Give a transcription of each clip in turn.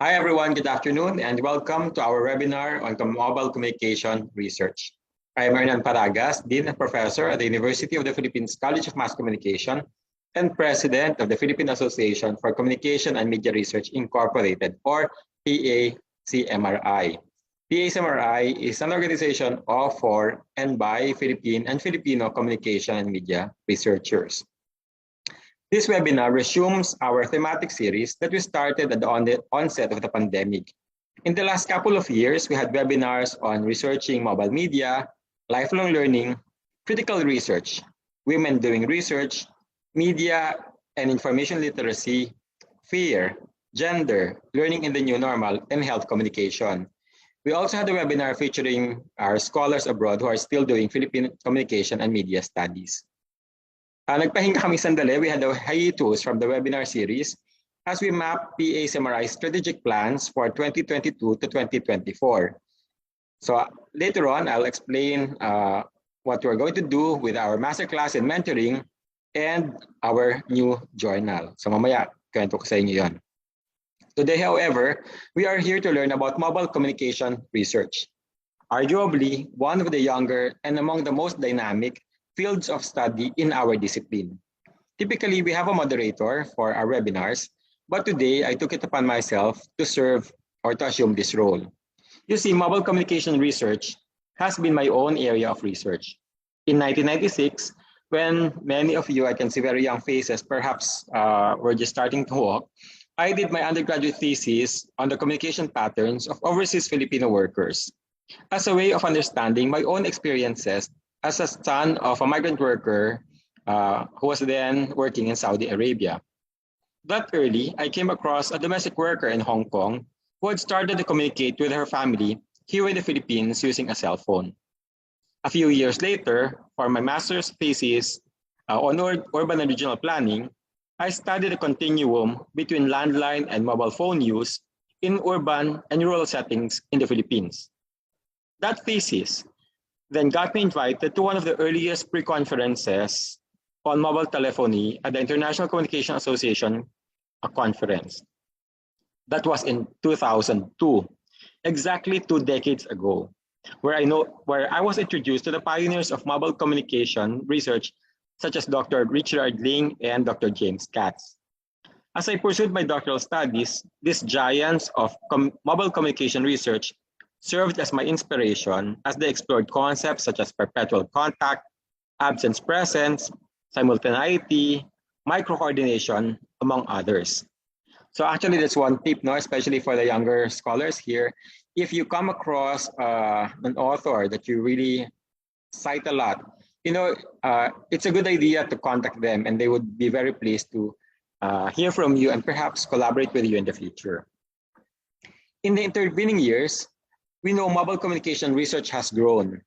Hi everyone, good afternoon and welcome to our webinar on mobile communication research. I am Hernan Paragas, Dean and Professor at the University of the Philippines College of Mass Communication and President of the Philippine Association for Communication and Media Research Incorporated, or PACMRI. PACMRI is an organization of, for, and by Philippine and Filipino communication and media researchers. This webinar resumes our thematic series that we started at the onset of the pandemic. In the last couple of years, we had webinars on researching mobile media, lifelong learning, critical research, women doing research, media and information literacy, fear, gender, learning in the new normal, and health communication. We also had a webinar featuring our scholars abroad who are still doing Philippine communication and media studies. Nagpahinga kami sandali. We had a hiatus from the webinar series as we map PACMRI's strategic plans for 2022 to 2024. So later on, I'll explain what we're going to do with our masterclass in mentoring and our new journal. So mamaya, kwento ko sa inyo yun. Today, however, we are here to learn about mobile communication research. Arguably, one of the younger and among the most dynamic fields of study in our discipline. Typically, we have a moderator for our webinars, but today I took it upon myself to serve or to assume this role. You see, mobile communication research has been my own area of research. In 1996, when many of you, I can see very young faces, perhaps were just starting to walk, I did my undergraduate thesis on the communication patterns of overseas Filipino workers as a way of understanding my own experiences as a son of a migrant worker who was then working in Saudi Arabia. That early, I came across a domestic worker in Hong Kong who had started to communicate with her family here in the Philippines using a cell phone. A few years later, for my master's thesis on urban and regional planning, I studied the continuum between landline and mobile phone use in urban and rural settings in the Philippines. That thesis then got me invited to one of the earliest pre-conferences on mobile telephony at the International Communication Association, a conference. That was in 2002, exactly 2 decades ago, where I was introduced to the pioneers of mobile communication research, such as Dr. Richard Ling and Dr. James Katz. As I pursued my doctoral studies, these giants of mobile communication research served as my inspiration as they explored concepts such as perpetual contact, absence-presence, simultaneity, micro-coordination, among others. So actually, that's one tip, no, especially for the younger scholars here. If you come across an author that you really cite a lot, it's a good idea to contact them and they would be very pleased to hear from you and perhaps collaborate with you in the future. In the intervening years, we know mobile communication research has grown,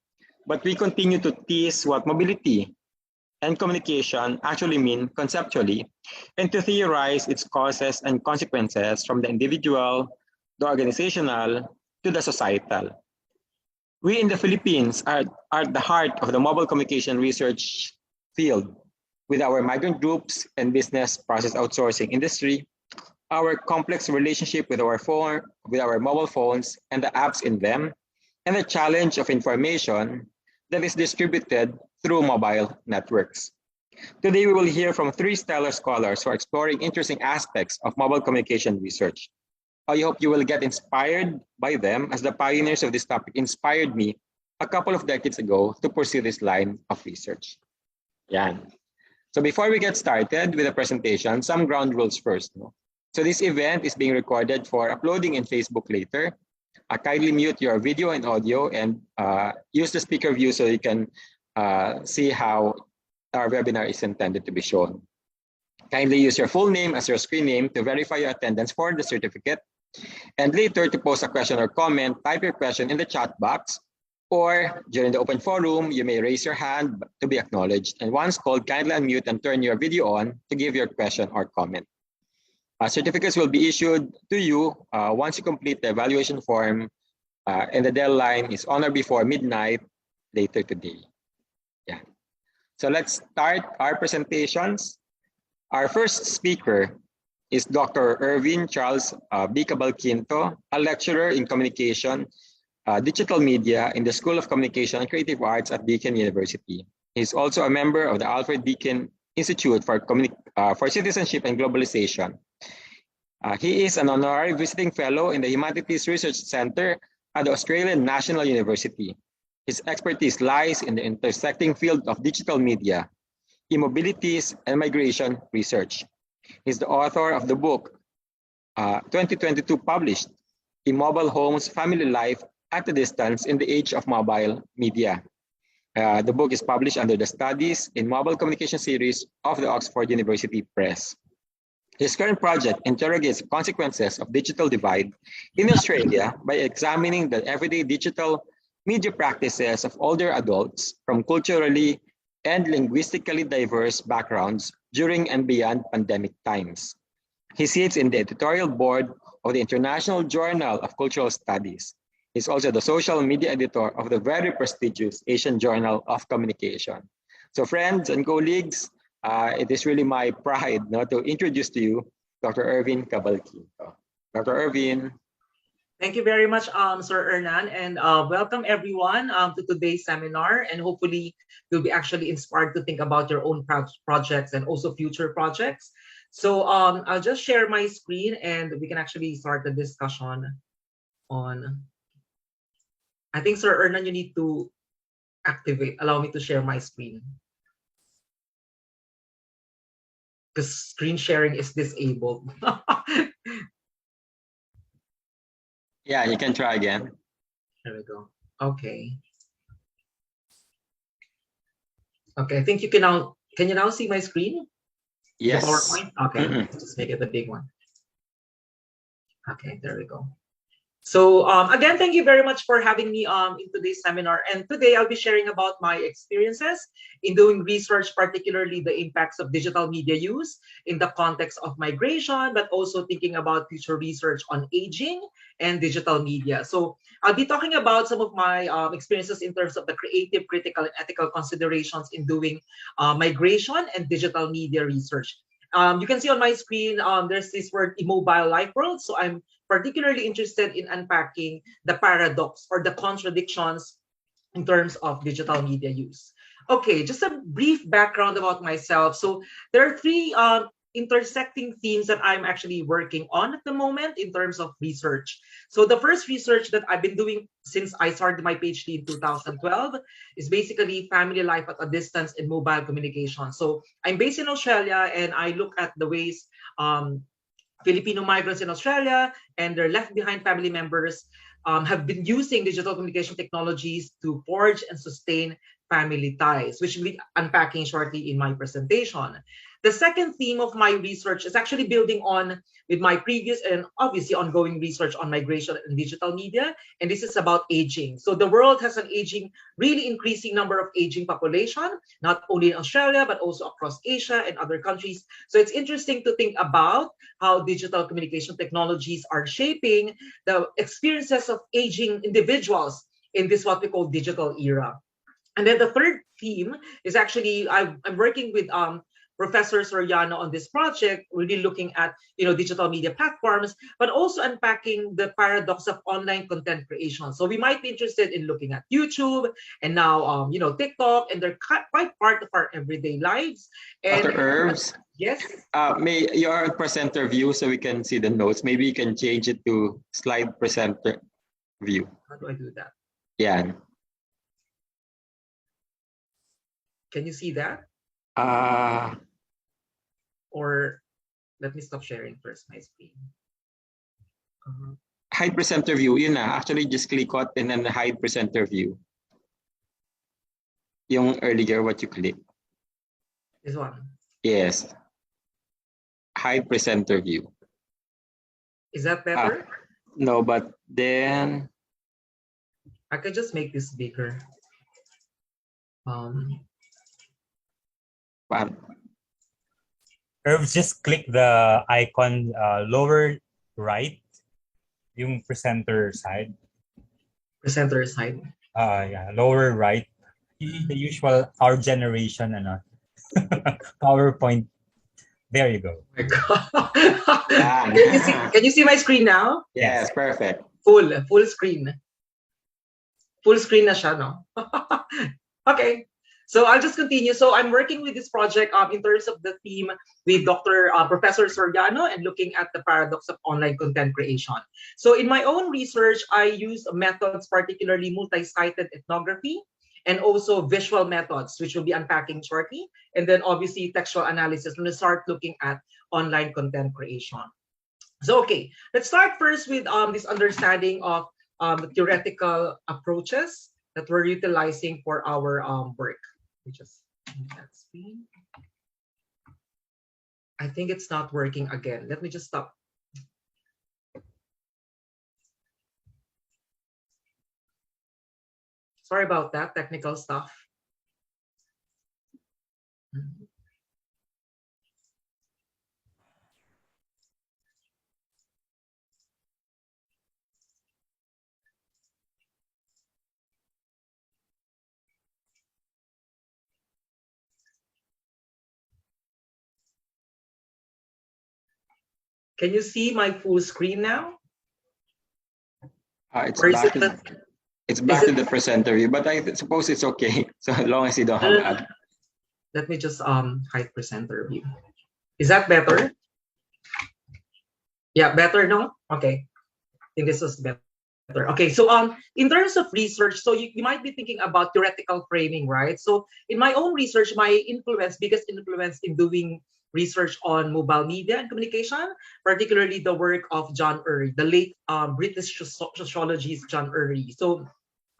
but we continue to tease what mobility and communication actually mean conceptually and to theorize its causes and consequences from the individual, the organizational, to the societal. We in the Philippines are at the heart of the mobile communication research field with our migrant groups and business process outsourcing industry, our complex relationship with our mobile phones and the apps in them, and the challenge of information that is distributed through mobile networks. Today, we will hear from 3 stellar scholars who are exploring interesting aspects of mobile communication research. I hope you will get inspired by them as the pioneers of this topic inspired me a couple of decades ago to pursue this line of research. Yan. So before we get started with the presentation, some ground rules first. No? So this event is being recorded for uploading in Facebook later. Kindly mute your video and audio and use the speaker view so you can see how our webinar is intended to be shown. Kindly use your full name as your screen name to verify your attendance for the certificate. And later to post a question or comment, type your question in the chat box, or during the open forum, you may raise your hand to be acknowledged. And once called, kindly unmute and turn your video on to give your question or comment. Certificates will be issued to you once you complete the evaluation form, and the deadline is on or before midnight later today. Yeah. So let's start our presentations. Our first speaker is Dr. Earvin Charles B. Cabalquinto, a lecturer in communication, digital media in the School of Communication and Creative Arts at Deakin University. He's also a member of the Alfred Deakin Institute for Citizenship and Globalization. He is an honorary visiting fellow in the Humanities Research Center at the Australian National University. His expertise lies in the intersecting field of digital media, immobilities, and migration research. He's the author of the book 2022 published, Immobile Homes, Family Life at a Distance in the Age of Mobile Media. The book is published under the Studies in Mobile Communication series of the Oxford University Press. His current project interrogates consequences of digital divide in Australia by examining the everyday digital media practices of older adults from culturally and linguistically diverse backgrounds during and beyond pandemic times. He sits in the editorial board of the International Journal of Cultural Studies. He's also the social media editor of the very prestigious Asian Journal of Communication. So friends and colleagues, it is really my pride to introduce to you Dr. Earvin Cabalquinto. Dr. Earvin. Thank you very much, Sir Hernan, and welcome everyone to today's seminar. And hopefully, you'll be actually inspired to think about your own projects and also future projects. So I'll just share my screen, and we can actually start the discussion on. I think, Sir Hernan, you need to allow me to share my screen, because screen sharing is disabled. Yeah, you can try again. There we go. Okay. Okay, I think you can now. Can you now see my screen? Yes. The PowerPoint? Okay, just make it a big one. Okay, there we go. So again, thank you very much for having me in today's seminar. And today I'll be sharing about my experiences in doing research, particularly the impacts of digital media use in the context of migration, but also thinking about future research on aging and digital media. So I'll be talking about some of my experiences in terms of the creative, critical, and ethical considerations in doing migration and digital media research. You can see on my screen, there's this word immobile lifeworlds. So I'm particularly interested in unpacking the paradox or the contradictions in terms of digital media use. Okay, just a brief background about myself. So there are three intersecting themes that I'm actually working on at the moment in terms of research. So the first research that I've been doing since I started my PhD in 2012 is basically family life at a distance in mobile communication. So I'm based in Australia, and I look at the ways Filipino migrants in Australia and their left behind family members have been using digital communication technologies to forge and sustain family ties, which we'll be unpacking shortly in my presentation. The second theme of my research is actually building on with my previous and obviously ongoing research on migration and digital media, and this is about aging. So the world has an really increasing number of aging population, not only in Australia, but also across Asia and other countries. So it's interesting to think about how digital communication technologies are shaping the experiences of aging individuals in this what we call digital era. And then the third theme is actually I'm working with Professor Soriano on this project, really looking at digital media platforms, but also unpacking the paradox of online content creation. So we might be interested in looking at YouTube and now TikTok, and they're quite part of our everyday lives. And Dr. Herbs, yes. May your presenter view so we can see the notes. Maybe you can change it to slide presenter view. How do I do that? Yeah. Can you see that? Or let me stop sharing first my screen. Hide presenter view. Yun na. Actually, just click it and then hide presenter view. Yung earlier what you click. This one? Yes. Hide presenter view. Is that better? No, but then I could just make this bigger. Just click the icon lower right, yung presenter side. Presenter side. Yeah, lower right. The usual our generation PowerPoint There you go. Oh my God. Yeah. Can you see my screen now? Yes, perfect. Full screen. Full screen na siya, no? Okay. So I'll just continue. So I'm working with this project in terms of the theme with Professor Soriano and looking at the paradox of online content creation. So in my own research, I use methods, particularly multi-sited ethnography, and also visual methods, which will be unpacking shortly, and then obviously textual analysis when we start looking at online content creation. So okay, let's start first with this understanding of the theoretical approaches that we're utilizing for our work. Let me just move that screen. I think it's not working again. Let me just stop. Sorry about that, technical stuff. Can you see my full screen now? It's Or is back it to, it's back to the presenter view, but I suppose it's okay. So as long as you don't have ad. Let me just hide presenter view. Is that better? Yeah, better no? Okay. I think this is better. Okay, so in terms of research, so you might be thinking about theoretical framing, right? So in my own research, my biggest influence in doing research on mobile media and communication, particularly the work of John Earvin, the late British sociologist John Earvin. So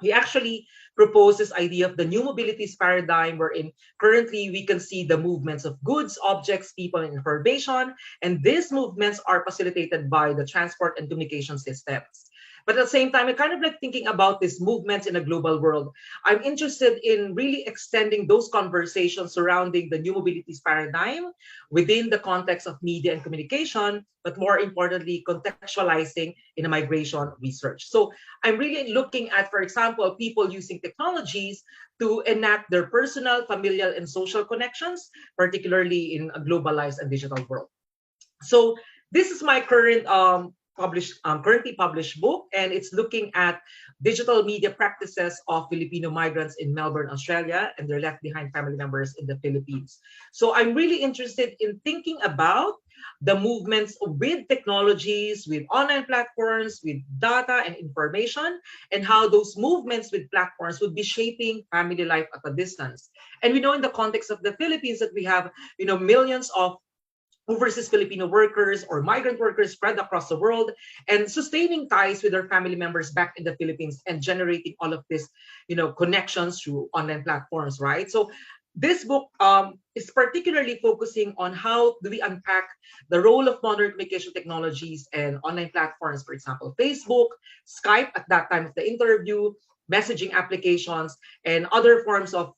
he actually proposed this idea of the new mobilities paradigm, wherein currently we can see the movements of goods, objects, people, and information, and these movements are facilitated by the transport and communication systems. But at the same time, I'm kind of like thinking about these movements in a global world. I'm interested in really extending those conversations surrounding the new mobilities paradigm within the context of media and communication, but more importantly, contextualizing in a migration research. So I'm really looking at, for example, people using technologies to enact their personal, familial, and social connections, particularly in a globalized and digital world. So this is my currently published book, and it's looking at digital media practices of Filipino migrants in Melbourne, Australia, and their left behind family members in the Philippines. So I'm really interested in thinking about the movements with technologies, with online platforms, with data and information, and how those movements with platforms would be shaping family life at a distance. And we know in the context of the Philippines that we have, millions of overseas Filipino workers or migrant workers spread across the world, and sustaining ties with their family members back in the Philippines and generating all of this, connections through online platforms, right? So this book is particularly focusing on how do we unpack the role of modern communication technologies and online platforms, for example, Facebook, Skype at that time of the interview, messaging applications, and other forms of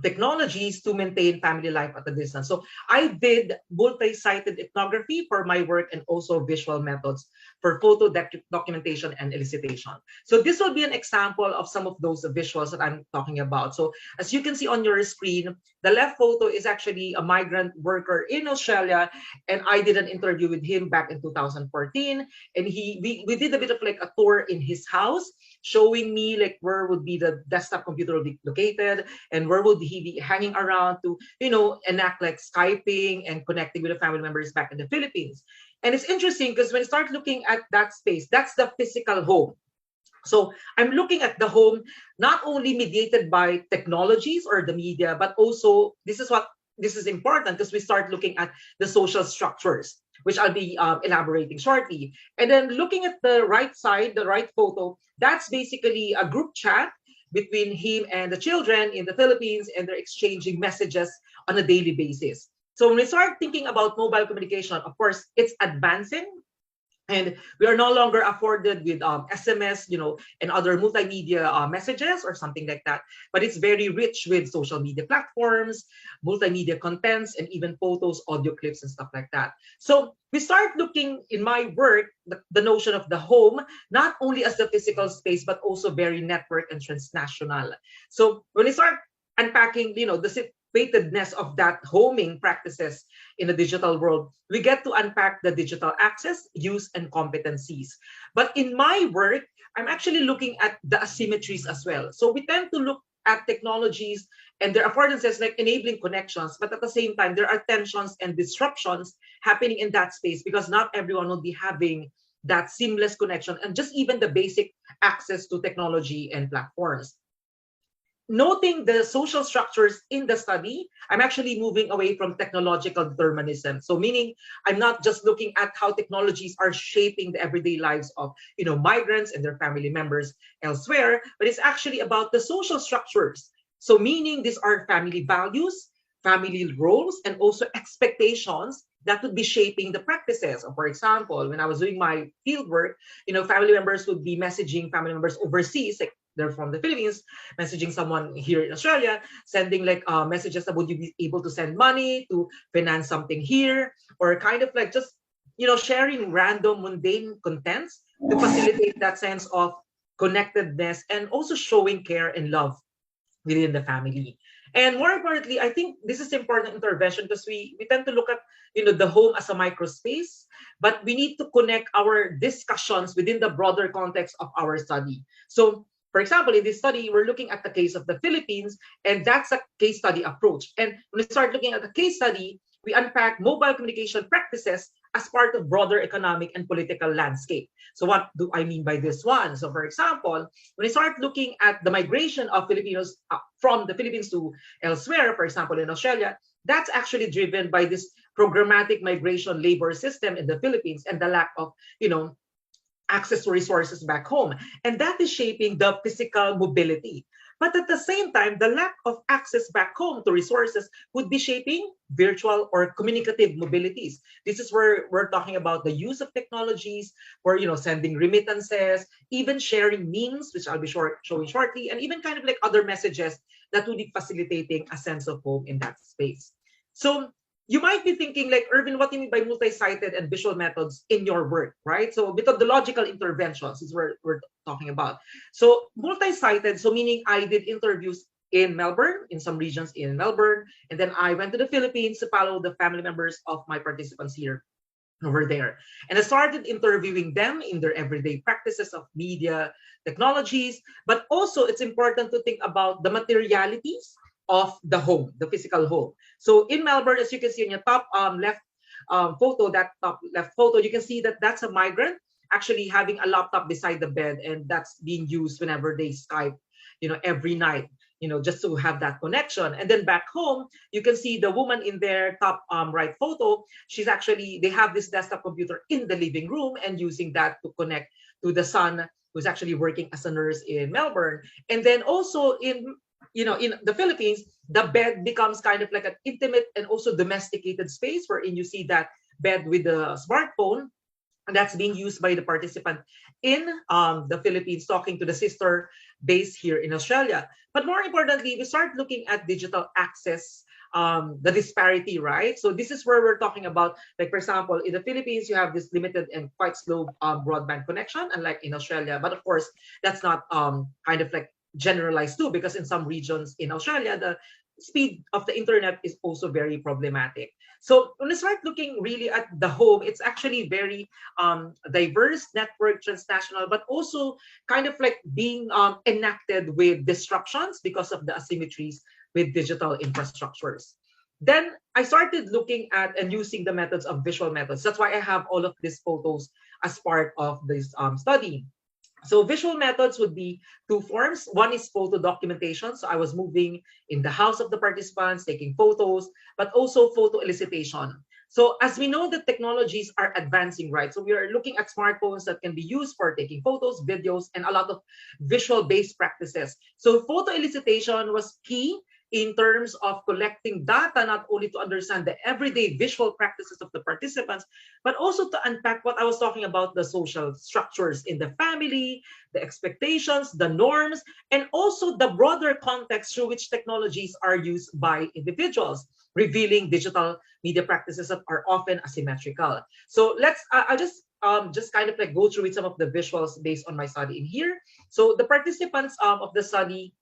technologies to maintain family life at a distance. So I did multi-sited ethnography for my work and also visual methods for photo documentation and elicitation. So this will be an example of some of those visuals that I'm talking about. So as you can see on your screen, the left photo is actually a migrant worker in Australia, and I did an interview with him back in 2014. And we did a bit of like a tour in his house, showing me like where would be the desktop computer will be located and where would he be hanging around to, enact like Skyping and connecting with the family members back in the Philippines. And it's interesting because when you start looking at that space, that's the physical home. So I'm looking at the home not only mediated by technologies or the media, but also this is important because we start looking at the social structures, which I'll be elaborating shortly. And then looking at the right side, the right photo, that's basically a group chat between him and the children in the Philippines, and they're exchanging messages on a daily basis. So when we start thinking about mobile communication, of course, it's advancing. And we are no longer afforded with SMS, and other multimedia messages or something like that. But it's very rich with social media platforms, multimedia contents, and even photos, audio clips, and stuff like that. So we start looking in my work, the notion of the home, not only as the physical space, but also very network and transnational. So when we start unpacking, the fatedness of that homing practices in the digital world, we get to unpack the digital access, use, and competencies. But in my work, I'm actually looking at the asymmetries as well. So we tend to look at technologies and their affordances like enabling connections, but at the same time, there are tensions and disruptions happening in that space because not everyone will be having that seamless connection and just even the basic access to technology and platforms. Noting the social structures in the study, I'm actually moving away from technological determinism. So meaning I'm not just looking at how technologies are shaping the everyday lives of migrants and their family members elsewhere, but it's actually about the social structures. So meaning these are family values, family roles, and also expectations that would be shaping the practices. So for example, when I was doing my field work, family members would be messaging family members overseas, like they're from the Philippines, messaging someone here in Australia, sending like messages that would you be able to send money to finance something here, or kind of like just sharing random mundane contents to facilitate that sense of connectedness and also showing care and love within the family. And more importantly, I think this is important intervention because we tend to look at the home as a microspace, but we need to connect our discussions within the broader context of our study. So for example, in this study, we're looking at the case of the Philippines, and that's a case study approach. And when we start looking at the case study, we unpack mobile communication practices as part of broader economic and political landscape. So what do I mean by this one? So for example, when I start looking at the migration of Filipinos from the Philippines to elsewhere, for example, in Australia, that's actually driven by this programmatic migration labor system in the Philippines and the lack of, access to resources back home. And that is shaping the physical mobility. But at the same time, the lack of access back home to resources would be shaping virtual or communicative mobilities. This is where we're talking about the use of technologies for, sending remittances, even sharing memes, which I'll be showing shortly, and even kind of like other messages that would be facilitating a sense of home in that space. So you might be thinking like, Earvin, what do you mean by multi-sited and visual methods in your work, right? So methodological interventions is what we're talking about. So multi-sited, so meaning I did interviews in Melbourne, in some regions in Melbourne, and then I went to the Philippines to follow the family members of my participants here over there. And I started interviewing them in their everyday practices of media technologies, but also it's important to think about the materialities of the home, the physical home. So in Melbourne, as you can see in your top left photo, that top left photo, you can see that that's a migrant actually having a laptop beside the bed, and that's being used whenever they Skype, every night, just to have that connection. And then back home, you can see the woman in their top right photo. They have this desktop computer in the living room and using that to connect to the son who's actually working as a nurse in Melbourne. And then also in the Philippines, the bed becomes kind of like an intimate and also domesticated space wherein you see that bed with the smartphone, and that's being used by the participant in the Philippines talking to the sister base here in Australia. But more importantly, we start looking at digital access, the disparity, right? So this is where we're talking about, like, for example, in the Philippines, you have this limited and quite slow broadband connection, unlike in Australia. But of course, that's not kind of like generalized too, because in some regions in Australia, the speed of the internet is also very problematic. So when we start looking really at the home, it's actually very diverse, network, transnational, but also kind of like being enacted with disruptions because of the asymmetries with digital infrastructures. Then I started looking at and using the methods of visual methods. That's why I have all of these photos as part of this study. So visual methods would be two forms. One is photo documentation. So I was moving in the house of the participants, taking photos, but also photo elicitation. So as we know that technologies are advancing, right? So we are looking at smartphones that can be used for taking photos, videos, and a lot of visual-based practices. So photo elicitation was key in terms of collecting data, not only to understand the everyday visual practices of the participants, but also to unpack what I was talking about, the social structures in the family, the expectations, the norms, and also the broader context through which technologies are used by individuals, revealing digital media practices that are often asymmetrical. So I'll just kind of like go through with some of the visuals based on my study in here. So the participants of the study,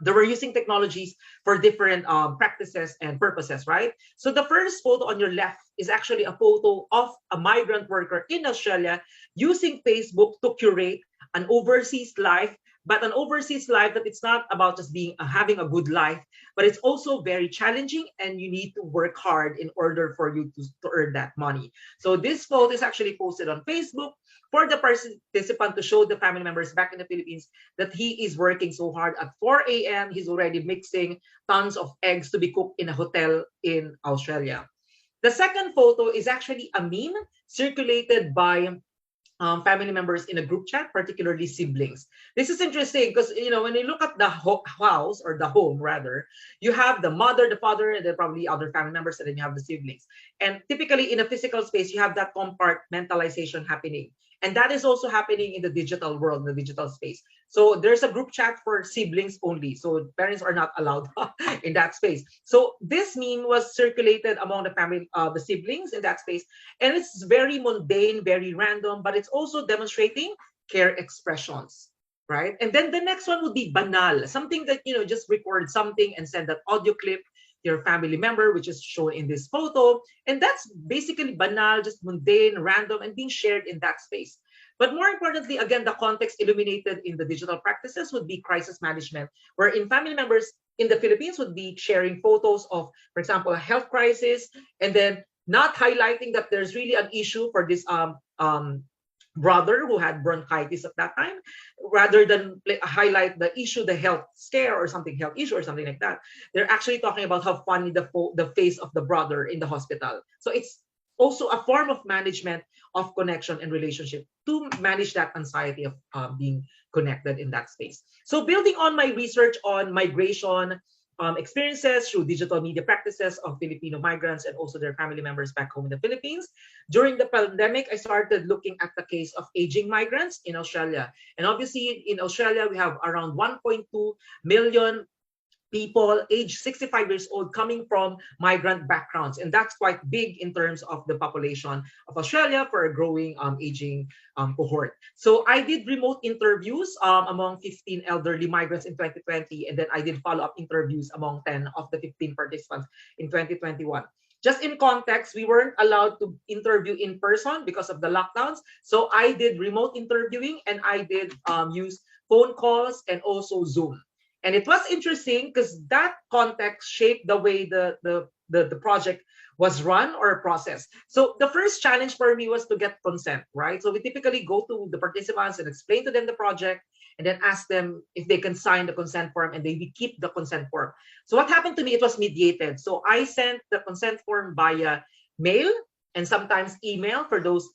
they were using technologies for different practices and purposes, right? So the first photo on your left is actually a photo of a migrant worker in Australia using Facebook to curate an overseas life, but an overseas life that it's not about just being having a good life, but it's also very challenging, and you need to work hard in order for you to earn that money. So this photo is actually posted on Facebook for the participant to show the family members back in the Philippines that he is working so hard. At 4 a.m., he's already mixing tons of eggs to be cooked in a hotel in Australia. The second photo is actually a meme circulated by family members in a group chat, particularly siblings. This is interesting because, you know, when you look at the house, or the home rather, you have the mother, the father, and then probably other family members, and then you have the siblings. And typically in a physical space, you have that compartmentalization happening. And that is also happening in the digital world, in the digital space. So there's a group chat for siblings only. So parents are not allowed in that space. So this meme was circulated among the family, the siblings in that space. And it's very mundane, very random, but it's also demonstrating care expressions, right? And then the next one would be banal, something that, you know, just record something and send that audio clip to your family member, which is shown in this photo. And that's basically banal, just mundane, random, and being shared in that space. But more importantly, again, the context illuminated in the digital practices would be crisis management, wherein family members in the Philippines would be sharing photos of, for example, a health crisis, and then not highlighting that there's really an issue for this brother who had bronchitis at that time, rather than highlight the issue, the health scare or something, health issue or something like that. They're actually talking about how funny the face of the brother in the hospital. So it's also a form of management of connection and relationship to manage that anxiety of being connected in that space. So building on my research on migration experiences through digital media practices of Filipino migrants and also their family members back home in the Philippines. During the pandemic, I started looking at the case of aging migrants in Australia. And obviously, in Australia, we have around 1.2 million people aged 65 years old coming from migrant backgrounds. And that's quite big in terms of the population of Australia for a growing aging cohort. So I did remote interviews among 15 elderly migrants in 2020. And then I did follow-up interviews among 10 of the 15 participants in 2021. Just in context, we weren't allowed to interview in person because of the lockdowns. So I did remote interviewing, and I did use phone calls and also Zoom. And it was interesting because that context shaped the way the project was run or processed. So the first challenge for me was to get consent, right? So we typically go to the participants and explain to them the project, and then ask them if they can sign the consent form, and we keep the consent form. So what happened to me, it was mediated. So I sent the consent form via mail and sometimes email for those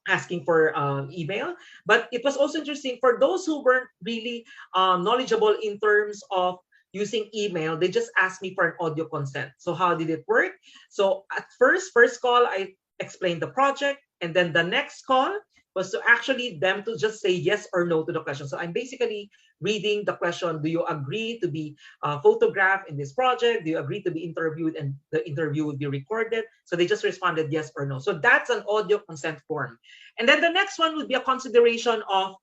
asking for email. But it was also interesting for those who weren't really knowledgeable in terms of using email. They just asked me for an audio consent. So how did it work? So at first call, I explained the project, and then the next call was to actually them to just say yes or no to the question. So I'm basically reading the question: do you agree to be photographed in this project? Do you agree to be interviewed, and the interview would be recorded? So they just responded yes or no. So that's an audio consent form. And then the next one would be a consideration of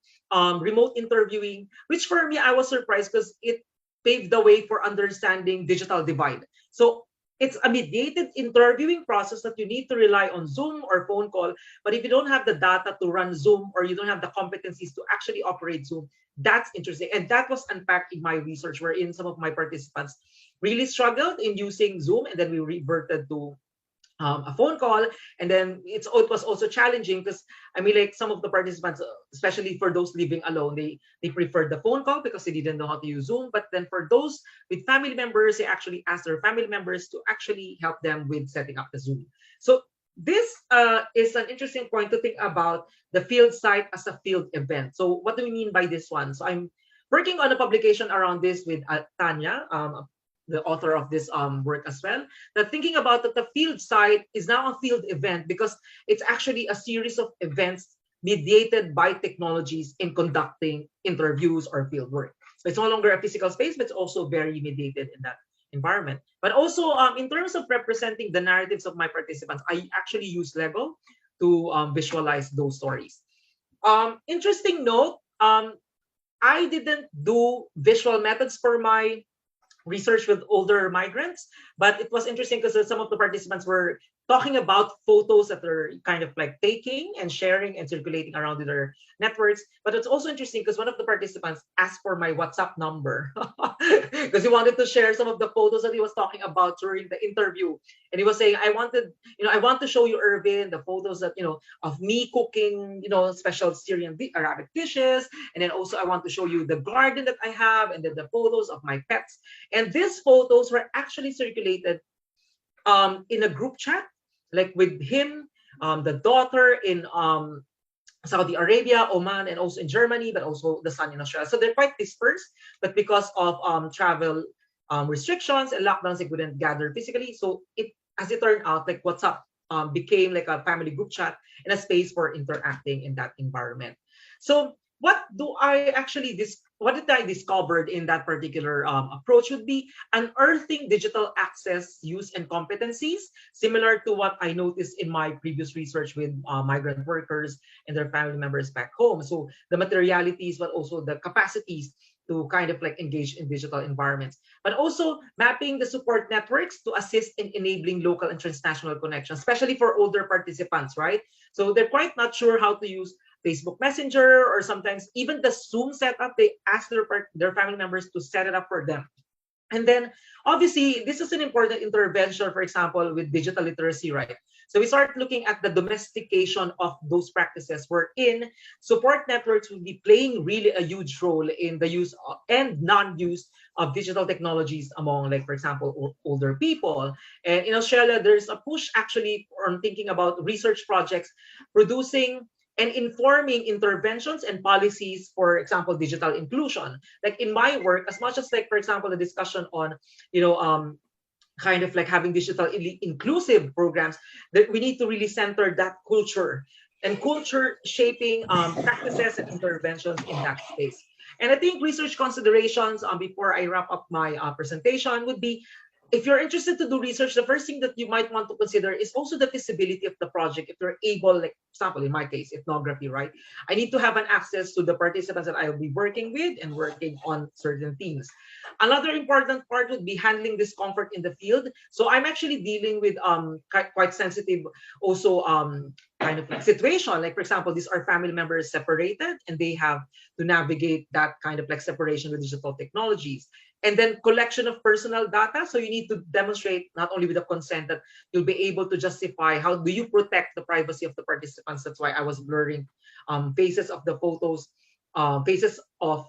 remote interviewing, which for me, I was surprised because it paved the way for understanding digital divide. So it's a mediated interviewing process that you need to rely on Zoom or phone call. But if you don't have the data to run Zoom, or you don't have the competencies to actually operate Zoom, that's interesting. And that was unpacked in my research, wherein some of my participants really struggled in using Zoom, and then we reverted to a phone call. And then it was also challenging because I mean, like, some of the participants, especially for those living alone, they preferred the phone call because they didn't know how to use Zoom. But then for those with family members, they actually asked their family members to actually help them with setting up the Zoom. So this is an interesting point to think about the field site as a field event. So what do we mean by this one? So I'm working on a publication around this with Tanya, the author of this work as well, that thinking about that the field site is now a field event because it's actually a series of events mediated by technologies in conducting interviews or field work. So it's no longer a physical space, but it's also very mediated in that environment. But also in terms of representing the narratives of my participants, I actually use Lego to visualize those stories. Interesting note, I didn't do visual methods for my research with older migrants, but it was interesting because some of the participants were talking about photos that they're kind of like taking and sharing and circulating around in their networks. But it's also interesting because one of the participants asked for my WhatsApp number because he wanted to share some of the photos that he was talking about during the interview. And he was saying, I want to show you, Earvin, the photos that, of me cooking, special Syrian Arabic dishes. And then also I want to show you the garden that I have, and then the photos of my pets. And these photos were actually circulated in a group chat, like with him, the daughter in Saudi Arabia, Oman, and also in Germany, but also the son in Australia. So they're quite dispersed, but because of travel restrictions and lockdowns, they couldn't gather physically. So as it turned out, like WhatsApp became like a family group chat and a space for interacting in that environment. So what did I discovered in that particular approach would be unearthing digital access, use, and competencies, similar to what I noticed in my previous research with migrant workers and their family members back home. So the materialities, but also the capacities to kind of like engage in digital environments, but also mapping the support networks to assist in enabling local and transnational connections, especially for older participants, right? So they're quite not sure how to use Facebook Messenger, or sometimes even the Zoom setup. They ask their family members to set it up for them. And then obviously this is an important intervention, for example, with digital literacy, right? So we start looking at the domestication of those practices, wherein support networks will be playing really a huge role in the use and non-use of digital technologies among, like, for example, older people. And in Australia, there's a push actually on thinking about research projects producing and informing interventions and policies, for example, digital inclusion. Like in my work, as much as, like, for example, the discussion on, kind of like having digital inclusive programs, that we need to really center that culture and culture shaping practices and interventions in that space. And I think research considerations before I wrap up my presentation would be, if you're interested to do research, the first thing that you might want to consider is also the feasibility of the project. If you're able, like, for example, in my case, ethnography, right? I need to have an access to the participants that I will be working with and working on certain themes. Another important part would be handling discomfort in the field. So I'm actually dealing with quite sensitive also kind of like situation. Like, for example, these are family members separated and they have to navigate that kind of like separation with digital technologies. And then collection of personal data. So you need to demonstrate not only with the consent that you'll be able to justify how do you protect the privacy of the participants. That's why I was blurring faces of the photos, faces of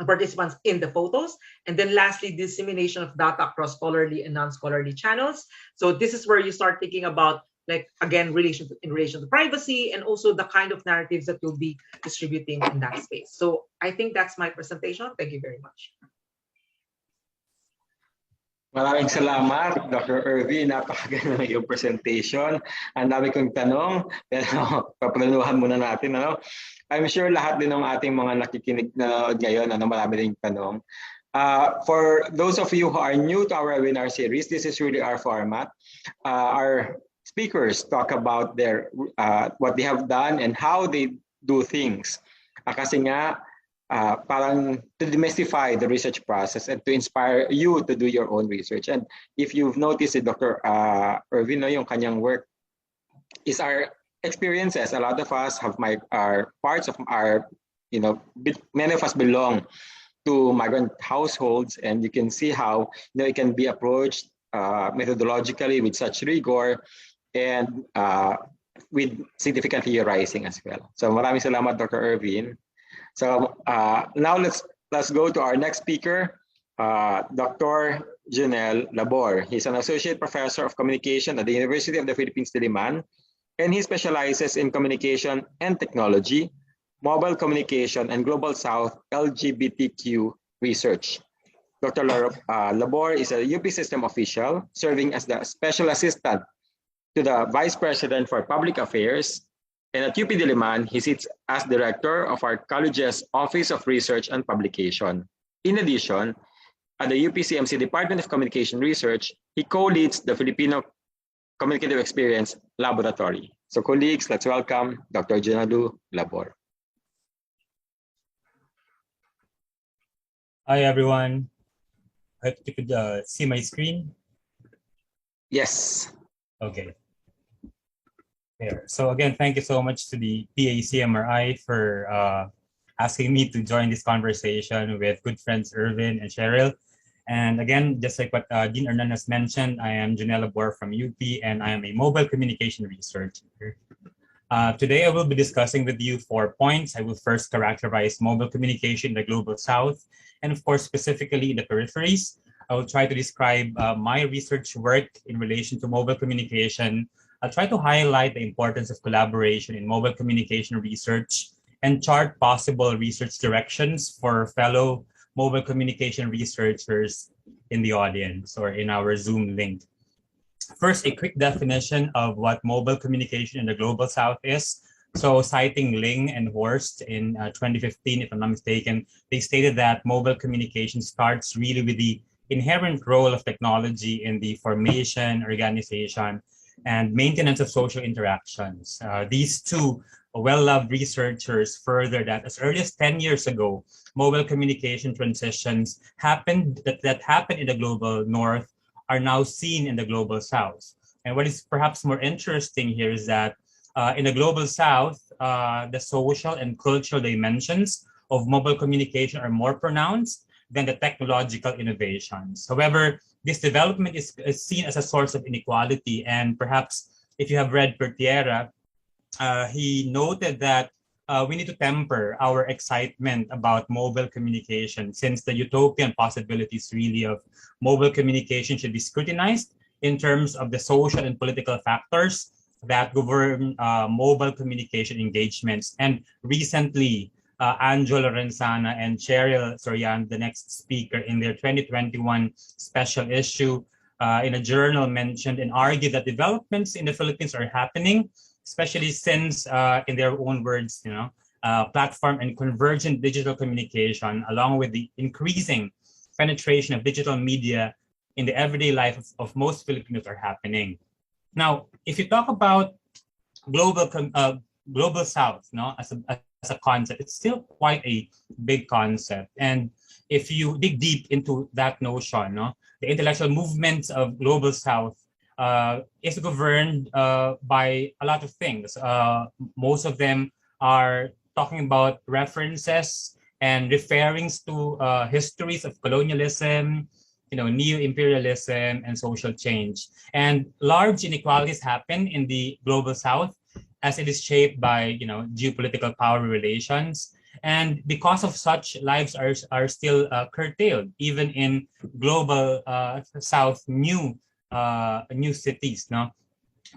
participants in the photos. And then lastly, dissemination of data across scholarly and non-scholarly channels. So this is where you start thinking about, like, again, in relation to privacy and also the kind of narratives that you'll be distributing in that space. So I think that's my presentation. Thank you very much. Maraming salamat, Dr. Earvin. Napakaganda ng iyong presentation. Ang dami kong tanong, pero paplanuhan muna natin. Ano? I'm sure lahat din ng ating mga nakikinig na ngayon, marami rin tanong. For those of you who are new to our webinar series, this is really our format. Our speakers talk about what they have done and how they do things. Kasi nga, parang to demystify the research process and to inspire you to do your own research. And if you've noticed, Dr. Earvin, yung kanyang work is our experiences. A lot of us have our parts of our, many of us belong to migrant households, and you can see how it can be approached methodologically with such rigor and with significant theorizing as well. So maraming salamat, Dr. Earvin. So now let's go to our next speaker, Dr. Janelle Labor. He's an associate professor of communication at the University of the Philippines, Diliman, and he specializes in communication and technology, mobile communication, and global South LGBTQ research. Dr. Labor is a UP system official serving as the special assistant to the Vice President for Public Affairs. And at UP Diliman, he sits as director of our college's Office of Research and Publication. In addition, at the UPCMC Department of Communication Research, he co-leads the Filipino Communicative Experience Laboratory. So colleagues, let's welcome Dr. Janelle Labor. Hi, everyone. I hope you could see my screen. Yes. Okay. There. So again, thank you so much to the PACMRI for asking me to join this conversation with good friends Earvin and Cheryl. And again, just like what Dean Hernandez mentioned, I am Janela Bor from UP, and I am a mobile communication researcher. Today, I will be discussing with you 4 points. I will first characterize mobile communication in the global south, and of course, specifically in the peripheries. I will try to describe my research work in relation to mobile communication. I'll try to highlight the importance of collaboration in mobile communication research and chart possible research directions for fellow mobile communication researchers in the audience or in our Zoom link. First, a quick definition of what mobile communication in the global south is. So citing Ling and Horst in 2015, if I'm not mistaken, they stated that mobile communication starts really with the inherent role of technology in the formation, organization, and maintenance of social interactions. These two well-loved researchers further that as early as 10 years ago, mobile communication transitions that happened in the global north are now seen in the global south. And what is perhaps more interesting here is that in the global south, the social and cultural dimensions of mobile communication are more pronounced than the technological innovations. However, this development is seen as a source of inequality. And perhaps if you have read Pertiera, he noted that we need to temper our excitement about mobile communication since the utopian possibilities really of mobile communication should be scrutinized in terms of the social and political factors that govern mobile communication engagements. And recently, Angelo Lorenzana and Cheryl Sorian, the next speaker, in their 2021 special issue in a journal mentioned and argued that developments in the Philippines are happening, especially since, in their own words, platform and convergent digital communication, along with the increasing penetration of digital media in the everyday life of most Filipinos are happening. Now, if you talk about global South, as a concept, it's still quite a big concept. And if you dig deep into that notion, the intellectual movements of global South is governed by a lot of things. Most of them are talking about references and referring to histories of colonialism, neo-imperialism and social change. And large inequalities happen in the global South as it is shaped by, geopolitical power relations. And because of such, lives are still curtailed, even in global South new cities,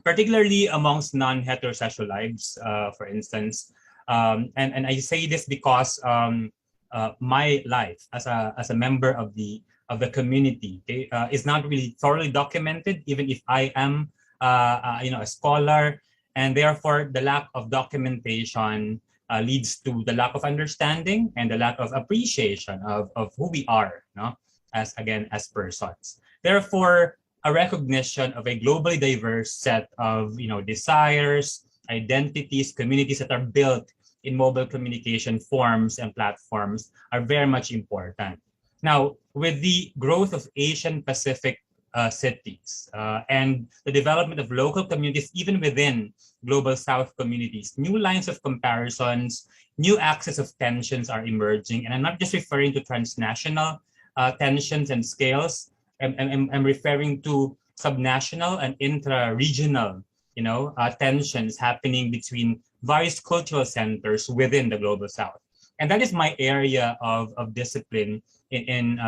particularly amongst non-heterosexual lives, for instance. And I say this because my life as a member of the community, okay, is not really thoroughly documented, even if I am a scholar, and therefore the lack of documentation leads to the lack of understanding and the lack of appreciation of who we are, as persons. Therefore, a recognition of a globally diverse set of desires, identities, communities that are built in mobile communication forms and platforms are very much important. Now, with the growth of Asian Pacific cities and the development of local communities, even within global South communities, new lines of comparisons, new axes of tensions are emerging. And I'm not just referring to transnational tensions and scales. I'm referring to subnational and intra-regional, tensions happening between various cultural centers within the global South. And that is my area of discipline in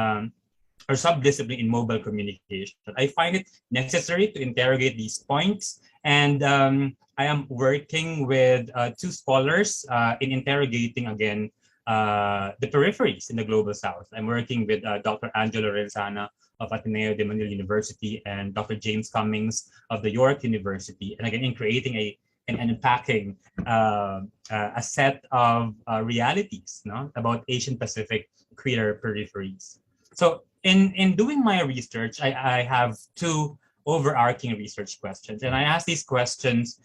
or subdiscipline in mobile communication. I find it necessary to interrogate these points, and I am working with two scholars in interrogating again the peripheries in the global South. I'm working with Dr. Angelo Lorenzana of Ateneo de Manila University and Dr. James Cummings of the York University, and again in creating and unpacking a set of realities about Asian Pacific queer peripheries. So in doing my research, I have two overarching research questions. And I ask these questions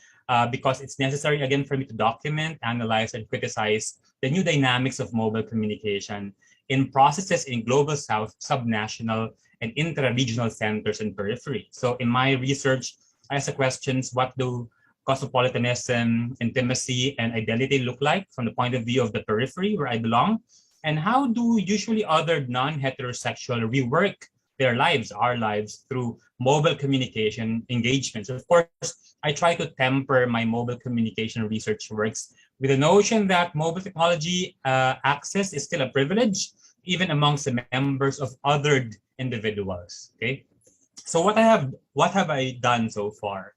because it's necessary, again, for me to document, analyze, and criticize the new dynamics of mobile communication in processes in Global South, subnational, and intra-regional centers and periphery. So in my research, I ask the questions, what do cosmopolitanism, intimacy, and identity look like from the point of view of the periphery where I belong? And how do usually other non-heterosexual rework their lives, our lives, through mobile communication engagements? Of course, I try to temper my mobile communication research works with the notion that mobile technology access is still a privilege, even amongst the members of othered individuals. Okay, so what have I done so far?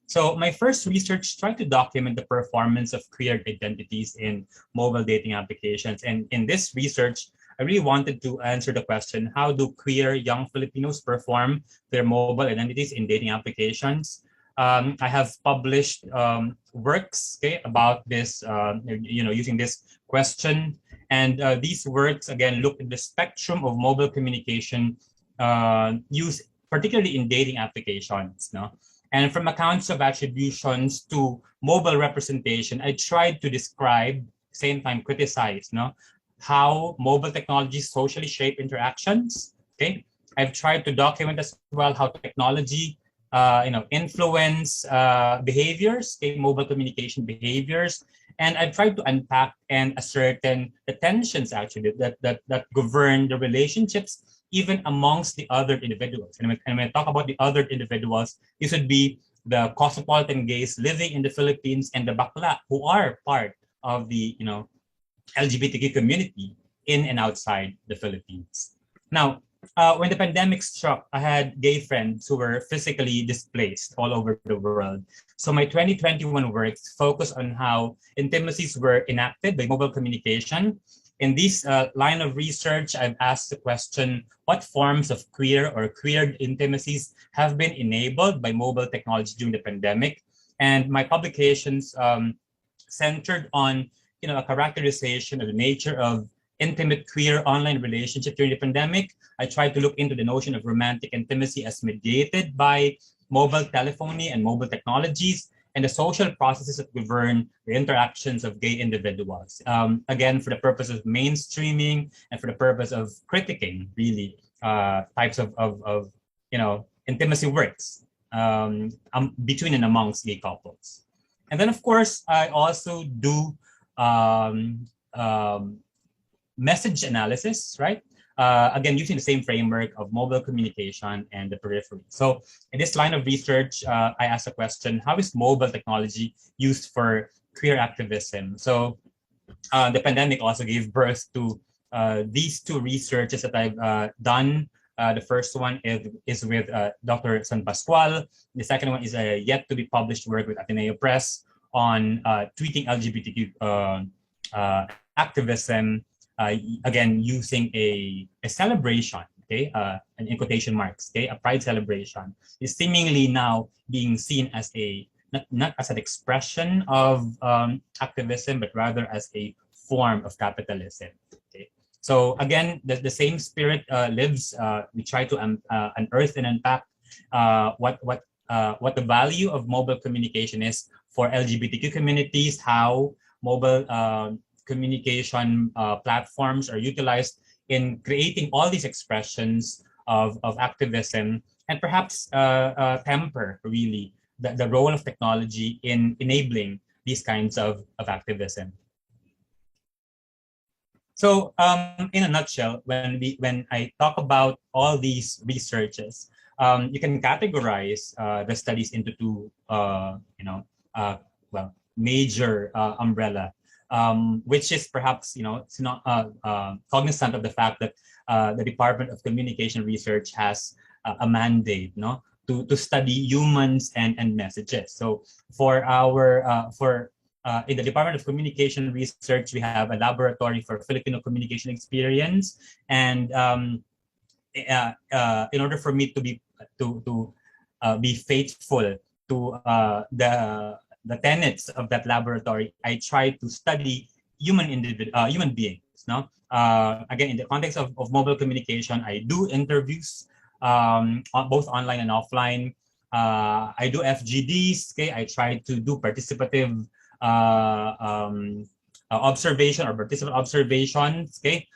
So my first research tried to document the performance of queer identities in mobile dating applications. And in this research, I really wanted to answer the question, how do queer young Filipinos perform their mobile identities in dating applications? I have published works, okay, about this, using this question. And these works, again, look at the spectrum of mobile communication used particularly in dating applications. No? And from accounts of attributions to mobile representation, I tried to describe, same time criticize, how mobile technologies socially shape interactions. Okay, I've tried to document as well how technology, influence behaviors, okay, mobile communication behaviors, and I've tried to unpack and ascertain the tensions actually that govern the relationships even amongst the other individuals. And when I talk about the other individuals, this would be the cosmopolitan gays living in the Philippines and the bakla who are part of the LGBTQ community in and outside the Philippines. Now, when the pandemic struck, I had gay friends who were physically displaced all over the world. So my 2021 works focus on how intimacies were enacted by mobile communication. In this line of research, I've asked the question, what forms of queer or queered intimacies have been enabled by mobile technology during the pandemic? And my publications centered on a characterization of the nature of intimate queer online relationship during the pandemic. I tried to look into the notion of romantic intimacy as mediated by mobile telephony and mobile technologies, and the social processes that govern the interactions of gay individuals. Again, for the purpose of mainstreaming and for the purpose of critiquing, really, types of intimacy works between and amongst gay couples. And then, of course, I also do message analysis, right? Again, using the same framework of mobile communication and the periphery. So in this line of research, I asked a question, how is mobile technology used for queer activism? So the pandemic also gave birth to these two researches that I've done. The first one is with Dr. San Pascual. The second one is a yet to be published work with Ateneo Press on tweeting LGBTQ activism, again, using a celebration, okay, and in quotation marks, okay, a pride celebration is seemingly now being seen as not as an expression of activism, but rather as a form of capitalism. Okay, so again, the same spirit lives. We try to unearth and unpack what the value of mobile communication is for LGBTQ communities, how mobile communication platforms are utilized in creating all these expressions of activism, and perhaps temper really the role of technology in enabling these kinds of activism. So in a nutshell, when I talk about all these researches, you can categorize the studies into two major umbrella, which is perhaps it's not cognizant of the fact that the Department of Communication Research has a mandate, to study humans and messages. So for our in the Department of Communication Research, we have a laboratory for Filipino communication experience, and in order for me to be faithful to the tenets of that laboratory, I try to study human beings. Again, in the context of mobile communication, I do interviews, both online and offline. I do FGDs. Okay, I try to do participative observation or participant observations. Okay,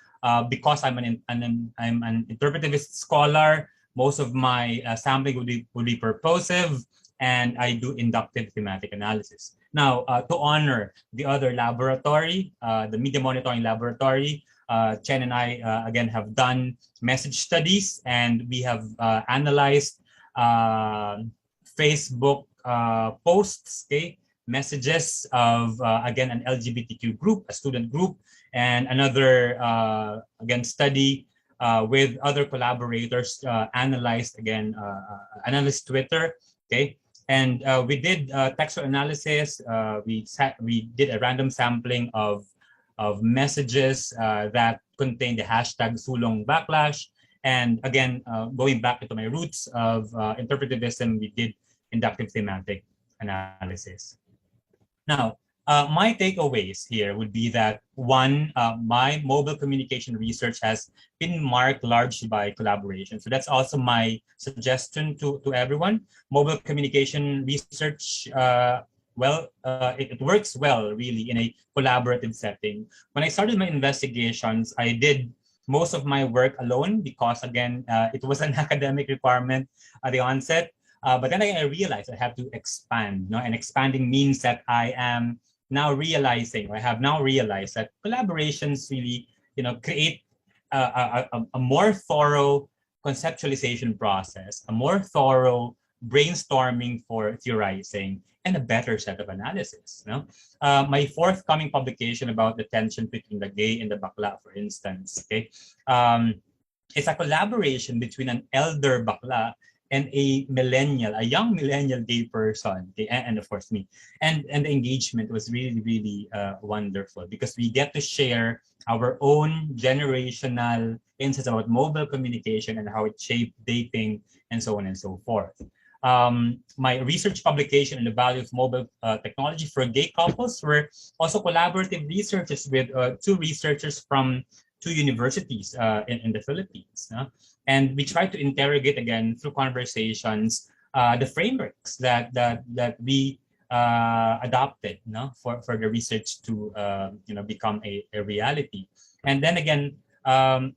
because I'm I'm an interpretivist scholar, most of my sampling would be purposive, and I do inductive thematic analysis. Now, to honor the other laboratory, the media monitoring laboratory, Chen and I, again, have done message studies, and we have analyzed Facebook posts, okay, messages of, again, an LGBTQ group, a student group, and another, again, study with other collaborators analyzed, again, analyzed Twitter, okay? And we did textual analysis. We did a random sampling of messages that contain the hashtag Sulong Backlash. And again, going back into my roots of interpretivism, we did inductive thematic analysis. Now, my takeaways here would be that one, my mobile communication research has been marked largely by collaboration. So that's also my suggestion to everyone. Mobile communication research, it works well, really, in a collaborative setting. When I started my investigations, I did most of my work alone because, again, it was an academic requirement at the onset. But then I realized I have to expand, and expanding means that I am now realizing, or I have now realized that collaborations really, create a more thorough conceptualization process, a more thorough brainstorming for theorizing, and a better set of analysis. My forthcoming publication about the tension between the gay and the bakla, for instance, okay, it's a collaboration between an elder bakla and a young millennial gay person, okay, and of course me. And the engagement was really, really wonderful because we get to share our own generational insights about mobile communication and how it shaped dating and so on and so forth. My research publication on the value of mobile technology for gay couples were also collaborative researches with two researchers from two universities in the Philippines. And we try to interrogate, again, through conversations, the frameworks that we adopted for the research to become a reality. And then again,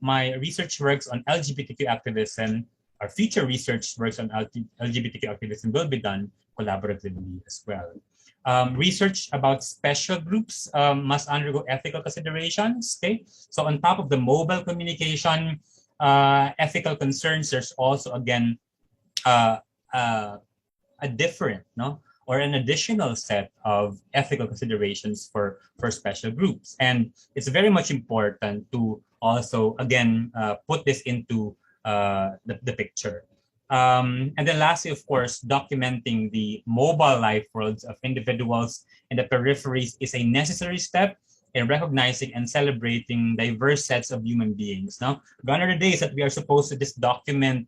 my research works on LGBTQ activism. Our future research works on LGBTQ activism will be done collaboratively as well. Research about special groups must undergo ethical considerations. Okay, so on top of the mobile communication ethical concerns, there's also, again, a different, or an additional set of ethical considerations for special groups. And it's very much important to also, again, put this into the picture. And then lastly, of course, documenting the mobile life worlds of individuals in the peripheries is a necessary step in recognizing and celebrating diverse sets of human beings. Now, gone are the days that we are supposed to just document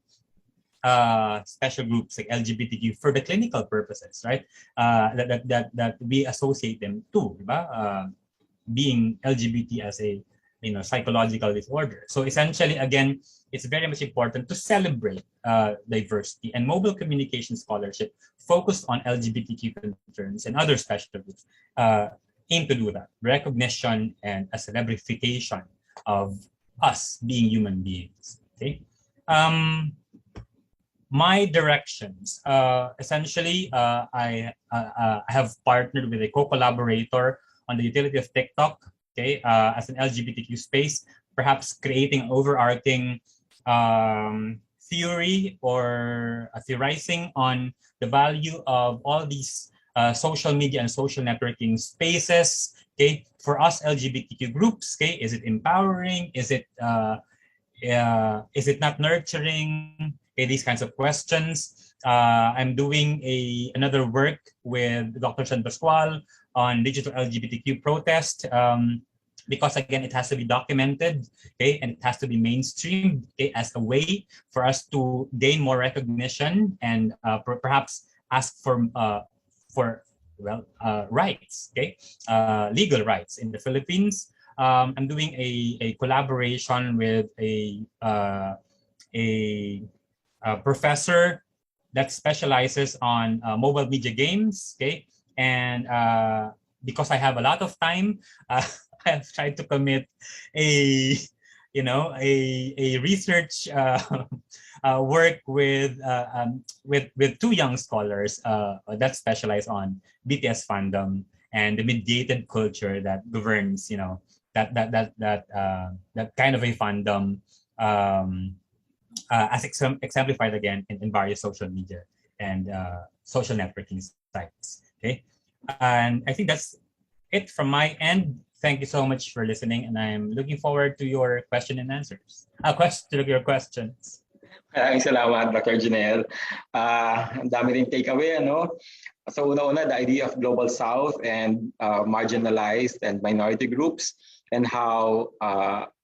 special groups like LGBTQ for the clinical purposes, right? That we associate them to, being LGBT as a psychological disorder. So essentially, again, it's very much important to celebrate diversity, and mobile communication scholarship focused on LGBTQ concerns and other special groups aim to do that. Recognition and a celebrification of us being human beings. Okay. My directions. Essentially, I have partnered with a co-collaborator on the utility of TikTok, okay, as an LGBTQ space, perhaps creating overarching theory or theorizing on the value of all these social media and social networking spaces, okay, for us LGBTQ groups. Okay, is it empowering? Is it not nurturing? Okay, these kinds of questions. I'm doing another work with Dr. San Pascual on digital LGBTQ protest, because again, it has to be documented, okay, and it has to be mainstreamed, okay, as a way for us to gain more recognition and perhaps ask for rights, okay, legal rights in the Philippines. I'm doing a collaboration with a professor that specializes on mobile media games, okay, and because I have a lot of time, I have tried to commit a a research work with two young scholars that specialize on BTS fandom and the mediated culture that governs, that kind of a fandom, as exemplified again in various social media and social networking sites. Okay, and I think that's it from my end. Thank you so much for listening, and I'm looking forward to your question and answers. To your questions. Maraming salamat, Dr. Janelle. Ang dami ring takeaway, ano? So una-una, the idea of global south and marginalized and minority groups and how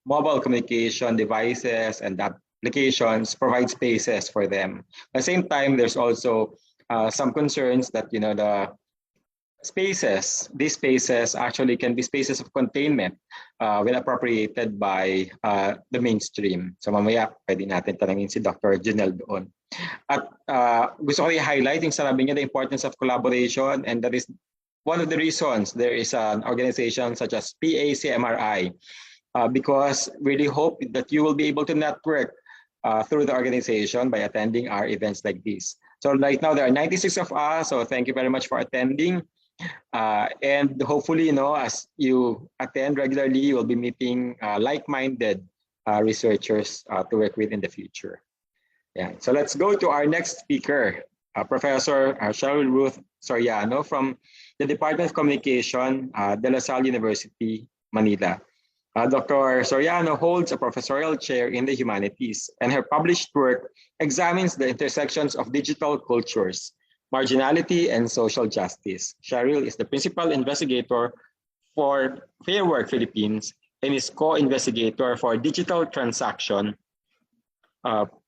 mobile communication devices and applications provide spaces for them. At the same time, there's also some concerns that, the these spaces actually can be spaces of containment when appropriated by the mainstream. So mamaya, pwede natin tanungin si Dr. Janelle doon. At gusto ko i-highlight yung sinabi niya, the importance of collaboration, and that is one of the reasons there is an organization such as PACMRI, because really hope that you will be able to network through the organization by attending our events like this. So right now there are 96 of us, so thank you very much for attending. And hopefully, as you attend regularly, you will be meeting like-minded researchers to work with in the future. Yeah. So let's go to our next speaker, Professor Cheryl Ruth Soriano from the Department of Communication, De La Salle University, Manila. Dr. Soriano holds a professorial chair in the humanities, and her published work examines the intersections of digital cultures, marginality, and social justice. Cheryl is the principal investigator for Fair Work Philippines and is co-investigator for digital transaction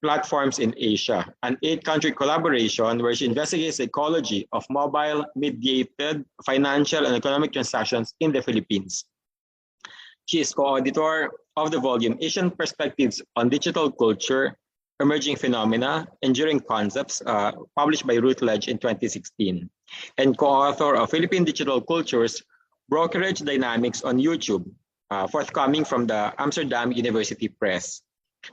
platforms in Asia, an 8-country collaboration where she investigates the ecology of mobile mediated financial and economic transactions in the Philippines. She is co-auditor of the volume Asian Perspectives on Digital Culture, Emerging Phenomena, Enduring Concepts, published by Routledge in 2016, and co-author of Philippine Digital Cultures, Brokerage Dynamics on YouTube, forthcoming from the Amsterdam University Press.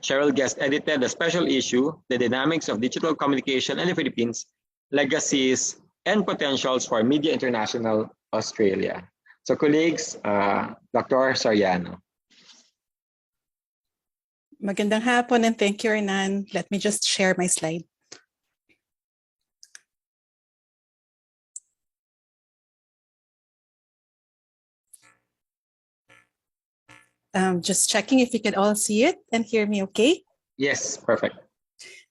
Cheryl guest edited the special issue, The Dynamics of Digital Communication in the Philippines, Legacies and Potentials for Media International Australia. So colleagues, Dr. Soriano. Magandang hapon and thank you, Hernan. Let me just share my slide. Just checking if you can all see it and hear me okay? Yes, perfect.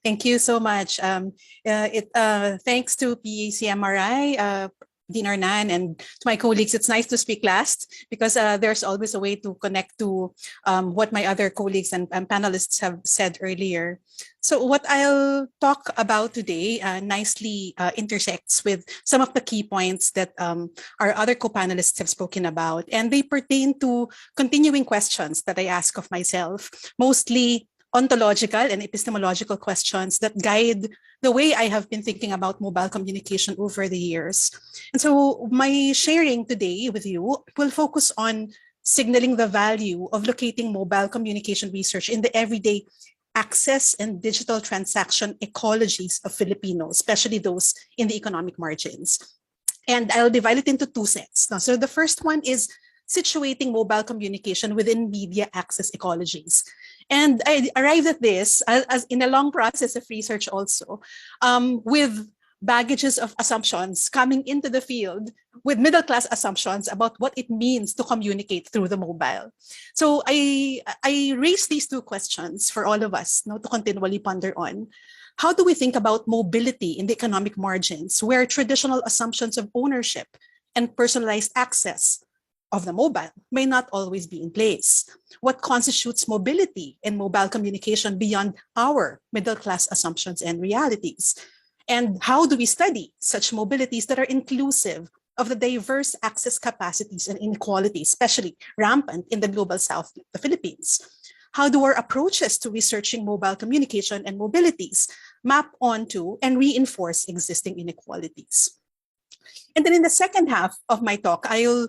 Thank you so much. Thanks to PACMRI, Dean Hernan, and to my colleagues. It's nice to speak last because there's always a way to connect to what my other colleagues and panelists have said earlier. So what I'll talk about today nicely intersects with some of the key points that our other co-panelists have spoken about, and they pertain to continuing questions that I ask of myself, mostly ontological and epistemological questions that guide the way I have been thinking about mobile communication over the years. And so my sharing today with you will focus on signaling the value of locating mobile communication research in the everyday access and digital transaction ecologies of Filipinos, especially those in the economic margins. And I'll divide it into two sets. Now, so the first one is situating mobile communication within media access ecologies. And I arrived at this as in a long process of research also, with baggages of assumptions coming into the field with middle-class assumptions about what it means to communicate through the mobile. So I raise these two questions for all of us to continually ponder on. How do we think about mobility in the economic margins where traditional assumptions of ownership and personalized access of the mobile may not always be in place? What constitutes mobility in mobile communication beyond our middle-class assumptions and realities? And how do we study such mobilities that are inclusive of the diverse access capacities and inequalities, especially rampant in the global south, the Philippines? How do our approaches to researching mobile communication and mobilities map onto and reinforce existing inequalities? And then in the second half of my talk, I'll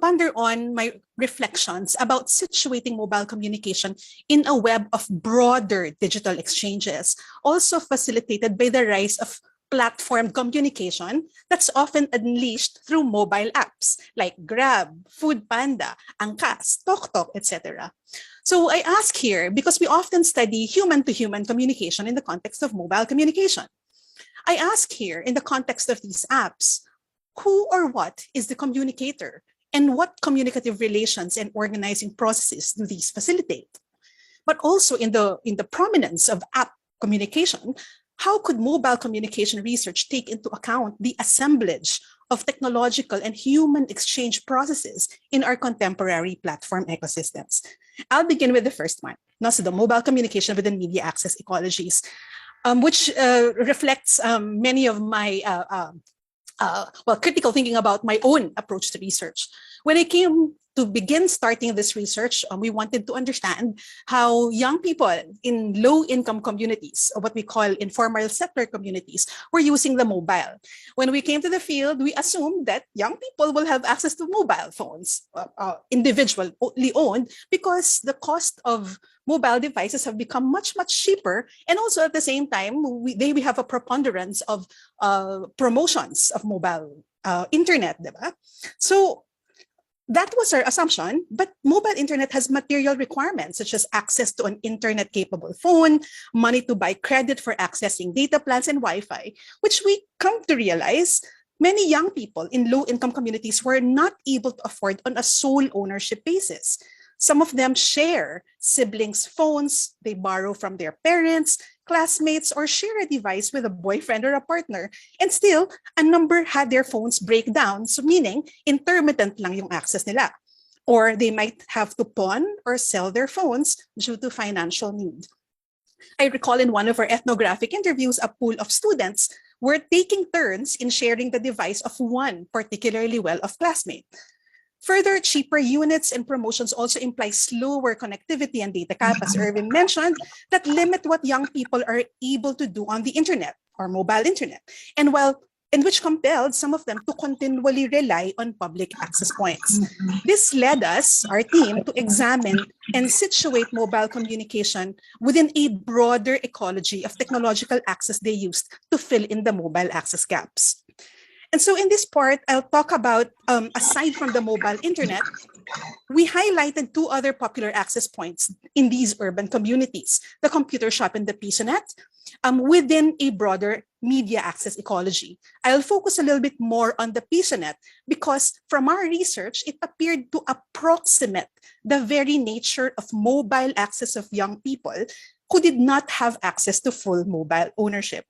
ponder on my reflections about situating mobile communication in a web of broader digital exchanges, also facilitated by the rise of platform communication that's often unleashed through mobile apps like Grab, Foodpanda, Angkas, TokTok, etc. So I ask here, because we often study human-to-human communication in the context of mobile communication. I ask here, in the context of these apps, who or what is the communicator, and what communicative relations and organizing processes do these facilitate? But also in the prominence of app communication, how could mobile communication research take into account the assemblage of technological and human exchange processes in our contemporary platform ecosystems? I'll begin with the first one, so the mobile communication within media access ecologies, which reflects many of my critical thinking about my own approach to research. When I came to begin starting this research, we wanted to understand how young people in low-income communities, or what we call informal sector communities, were using the mobile. When we came to the field, we assumed that young people will have access to mobile phones, individually owned, because the cost of mobile devices have become much, much cheaper. And also at the same time, we have a preponderance of promotions of mobile internet, diba? So that was our assumption, but mobile internet has material requirements such as access to an internet-capable phone, money to buy credit for accessing data plans and Wi-Fi, which we come to realize many young people in low-income communities were not able to afford on a sole ownership basis. Some of them share siblings' phones, they borrow from their parents, classmates, or share a device with a boyfriend or a partner. And still, a number had their phones break down, so meaning intermittent lang yung access nila. Or they might have to pawn or sell their phones due to financial need. I recall in one of our ethnographic interviews, a pool of students were taking turns in sharing the device of one particularly well-off classmate. Further, cheaper units and promotions also imply slower connectivity and data cap, as Earvin mentioned, that limit what young people are able to do on the internet or mobile internet, and which compelled some of them to continually rely on public access points. This led us, our team, to examine and situate mobile communication within a broader ecology of technological access they used to fill in the mobile access gaps. And so in this part, I'll talk about, aside from the mobile internet, we highlighted two other popular access points in these urban communities, the computer shop and the PisoNet, within a broader media access ecology. I'll focus a little bit more on the PisoNet because from our research, it appeared to approximate the very nature of mobile access of young people who did not have access to full mobile ownership.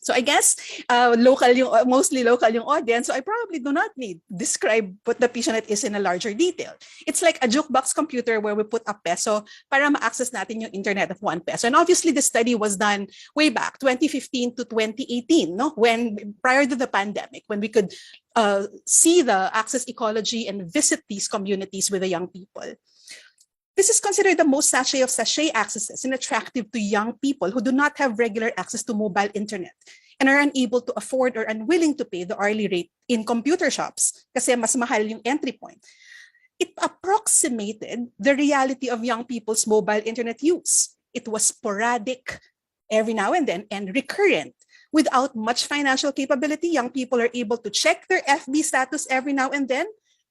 So I guess mostly local yung audience, so I probably do not need to describe what the PisoNet is in a larger detail. It's like a jukebox computer where we put a peso para ma-access natin yung internet of 1 peso. And obviously the study was done way back, 2015 to 2018, prior to the pandemic, when we could see the access ecology and visit these communities with the young people. This is considered the most sachet of sachet accesses and attractive to young people who do not have regular access to mobile internet and are unable to afford or unwilling to pay the hourly rate in computer shops kasi mas mahal yung entry point. It approximated the reality of young people's mobile internet use. It was sporadic every now and then and recurrent. Without much financial capability, young people are able to check their FB status every now and then,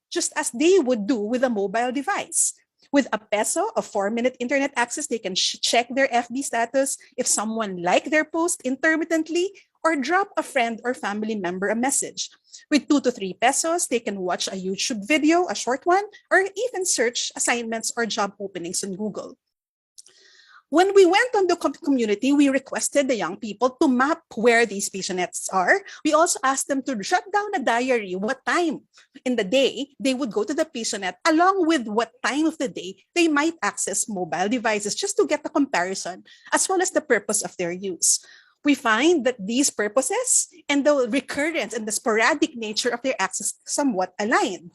just as they would do with a mobile device. With a peso of 4-minute internet access, they can check their FB status if someone liked their post intermittently or drop a friend or family member a message. With 2 to 3 pesos, they can watch a YouTube video, a short one, or even search assignments or job openings on Google. When we went on the community, we requested the young people to map where these PisoNets are. We also asked them to jot down a diary what time in the day they would go to the PisoNet, along with what time of the day they might access mobile devices, just to get the comparison, as well as the purpose of their use. We find that these purposes and the recurrence and the sporadic nature of their access somewhat align.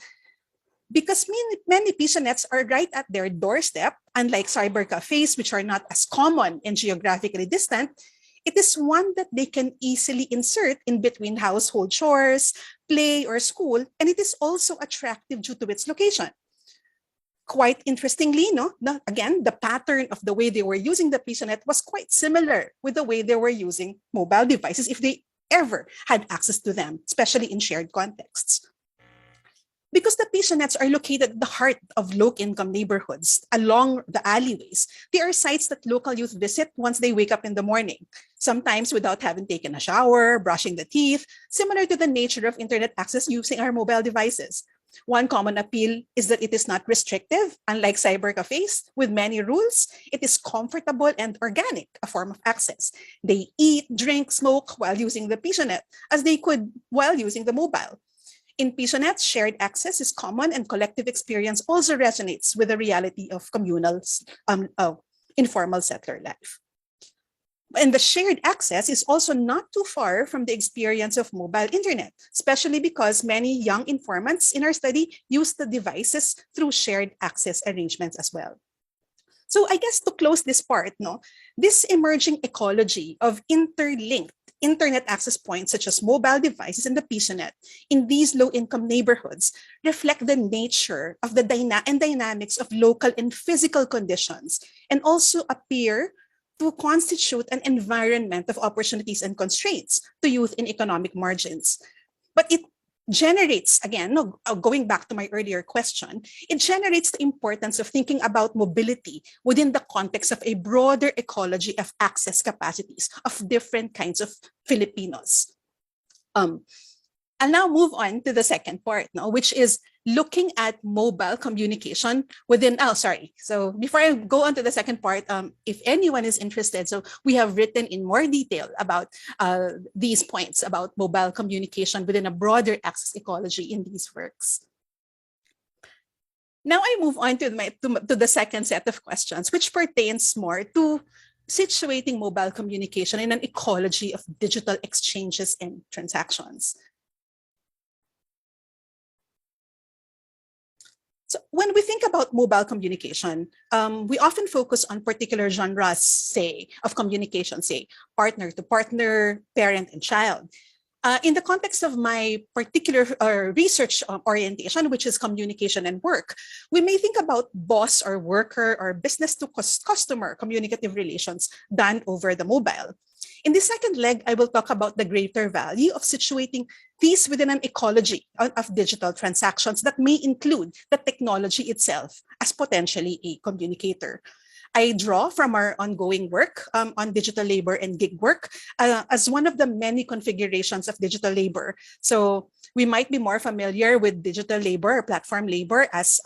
Because many PisoNets are right at their doorstep, unlike cyber cafes, which are not as common and geographically distant, It is one that they can easily insert in between household chores, play, or school, and it is also attractive due to its location. Quite interestingly, again, the pattern of the way they were using the PisaNet was quite similar with the way they were using mobile devices if they ever had access to them, especially in shared contexts. Because the PisaNets are located at the heart of low-income neighborhoods along the alleyways, they are sites that local youth visit once they wake up in the morning, sometimes without having taken a shower, brushing the teeth, similar to the nature of internet access using our mobile devices. One common appeal is that it is not restrictive, unlike cyber cafes with many rules. It is comfortable and organic, a form of access. They eat, drink, smoke while using the PisaNet, as they could while using the mobile. In PisaNet, shared access is common and collective experience also resonates with the reality of communal, informal settler life. And the shared access is also not too far from the experience of mobile internet, especially because many young informants in our study use the devices through shared access arrangements as well. So I guess to close this part, this emerging ecology of interlinked internet access points such as mobile devices and the PisaNet in these low-income neighborhoods reflect the nature of the dynamics of local and physical conditions, and also appear to constitute an environment of opportunities and constraints to youth in economic margins. But it generates, again, going back to my earlier question, it generates the importance of thinking about mobility within the context of a broader ecology of access capacities of different kinds of Filipinos. I'll now move on to the second part, which is looking at mobile communication within, So before I go on to the second part, if anyone is interested, so we have written in more detail about these points about mobile communication within a broader access ecology in these works. Now I move on to the second set of questions, which pertains more to situating mobile communication in an ecology of digital exchanges and transactions. So when we think about mobile communication, we often focus on particular genres, say, of communication, say, partner to partner, parent and child. In the context of my particular research orientation, which is communication and work, we may think about boss or worker or business to customer communicative relations done over the mobile. In the second leg, I will talk about the greater value of situating these within an ecology of digital transactions that may include the technology itself as potentially a communicator. I draw from our ongoing work on digital labor and gig work as one of the many configurations of digital labor. So we might be more familiar with digital labor or platform labor as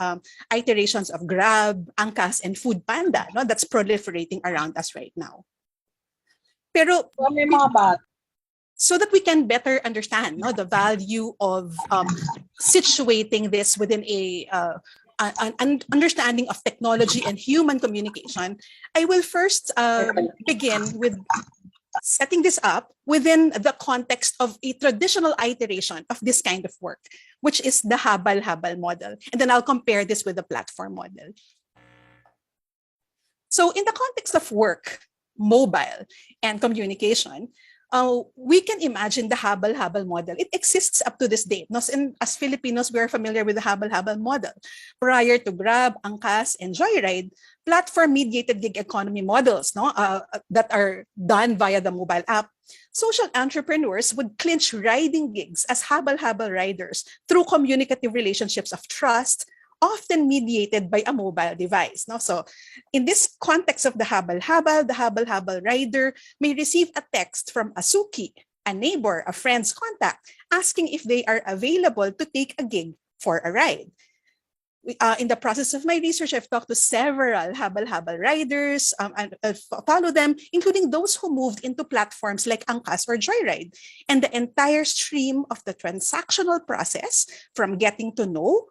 iterations of Grab, Angkas, and Food Panda, that's proliferating around us right now. Pero so that we can better understand the value of situating this within an understanding of technology and human communication, I will first begin with setting this up within the context of a traditional iteration of this kind of work, which is the habal-habal model. And then I'll compare this with the platform model. So in the context of work, mobile, and communication, we can imagine the habal-habal model. It exists up to this date. As Filipinos, we are familiar with the habal-habal model. Prior to Grab, Angkas, and Joyride, platform-mediated gig economy models that are done via the mobile app, social entrepreneurs would clinch riding gigs as habal-habal riders through communicative relationships of trust, often mediated by a mobile device. So in this context of the habal-habal rider may receive a text from a suki, a neighbor, a friend's contact, asking if they are available to take a gig for a ride. In the process of my research, I've talked to several habal-habal riders and follow them, including those who moved into platforms like Angkas or Joyride. And the entire stream of the transactional process, from getting to know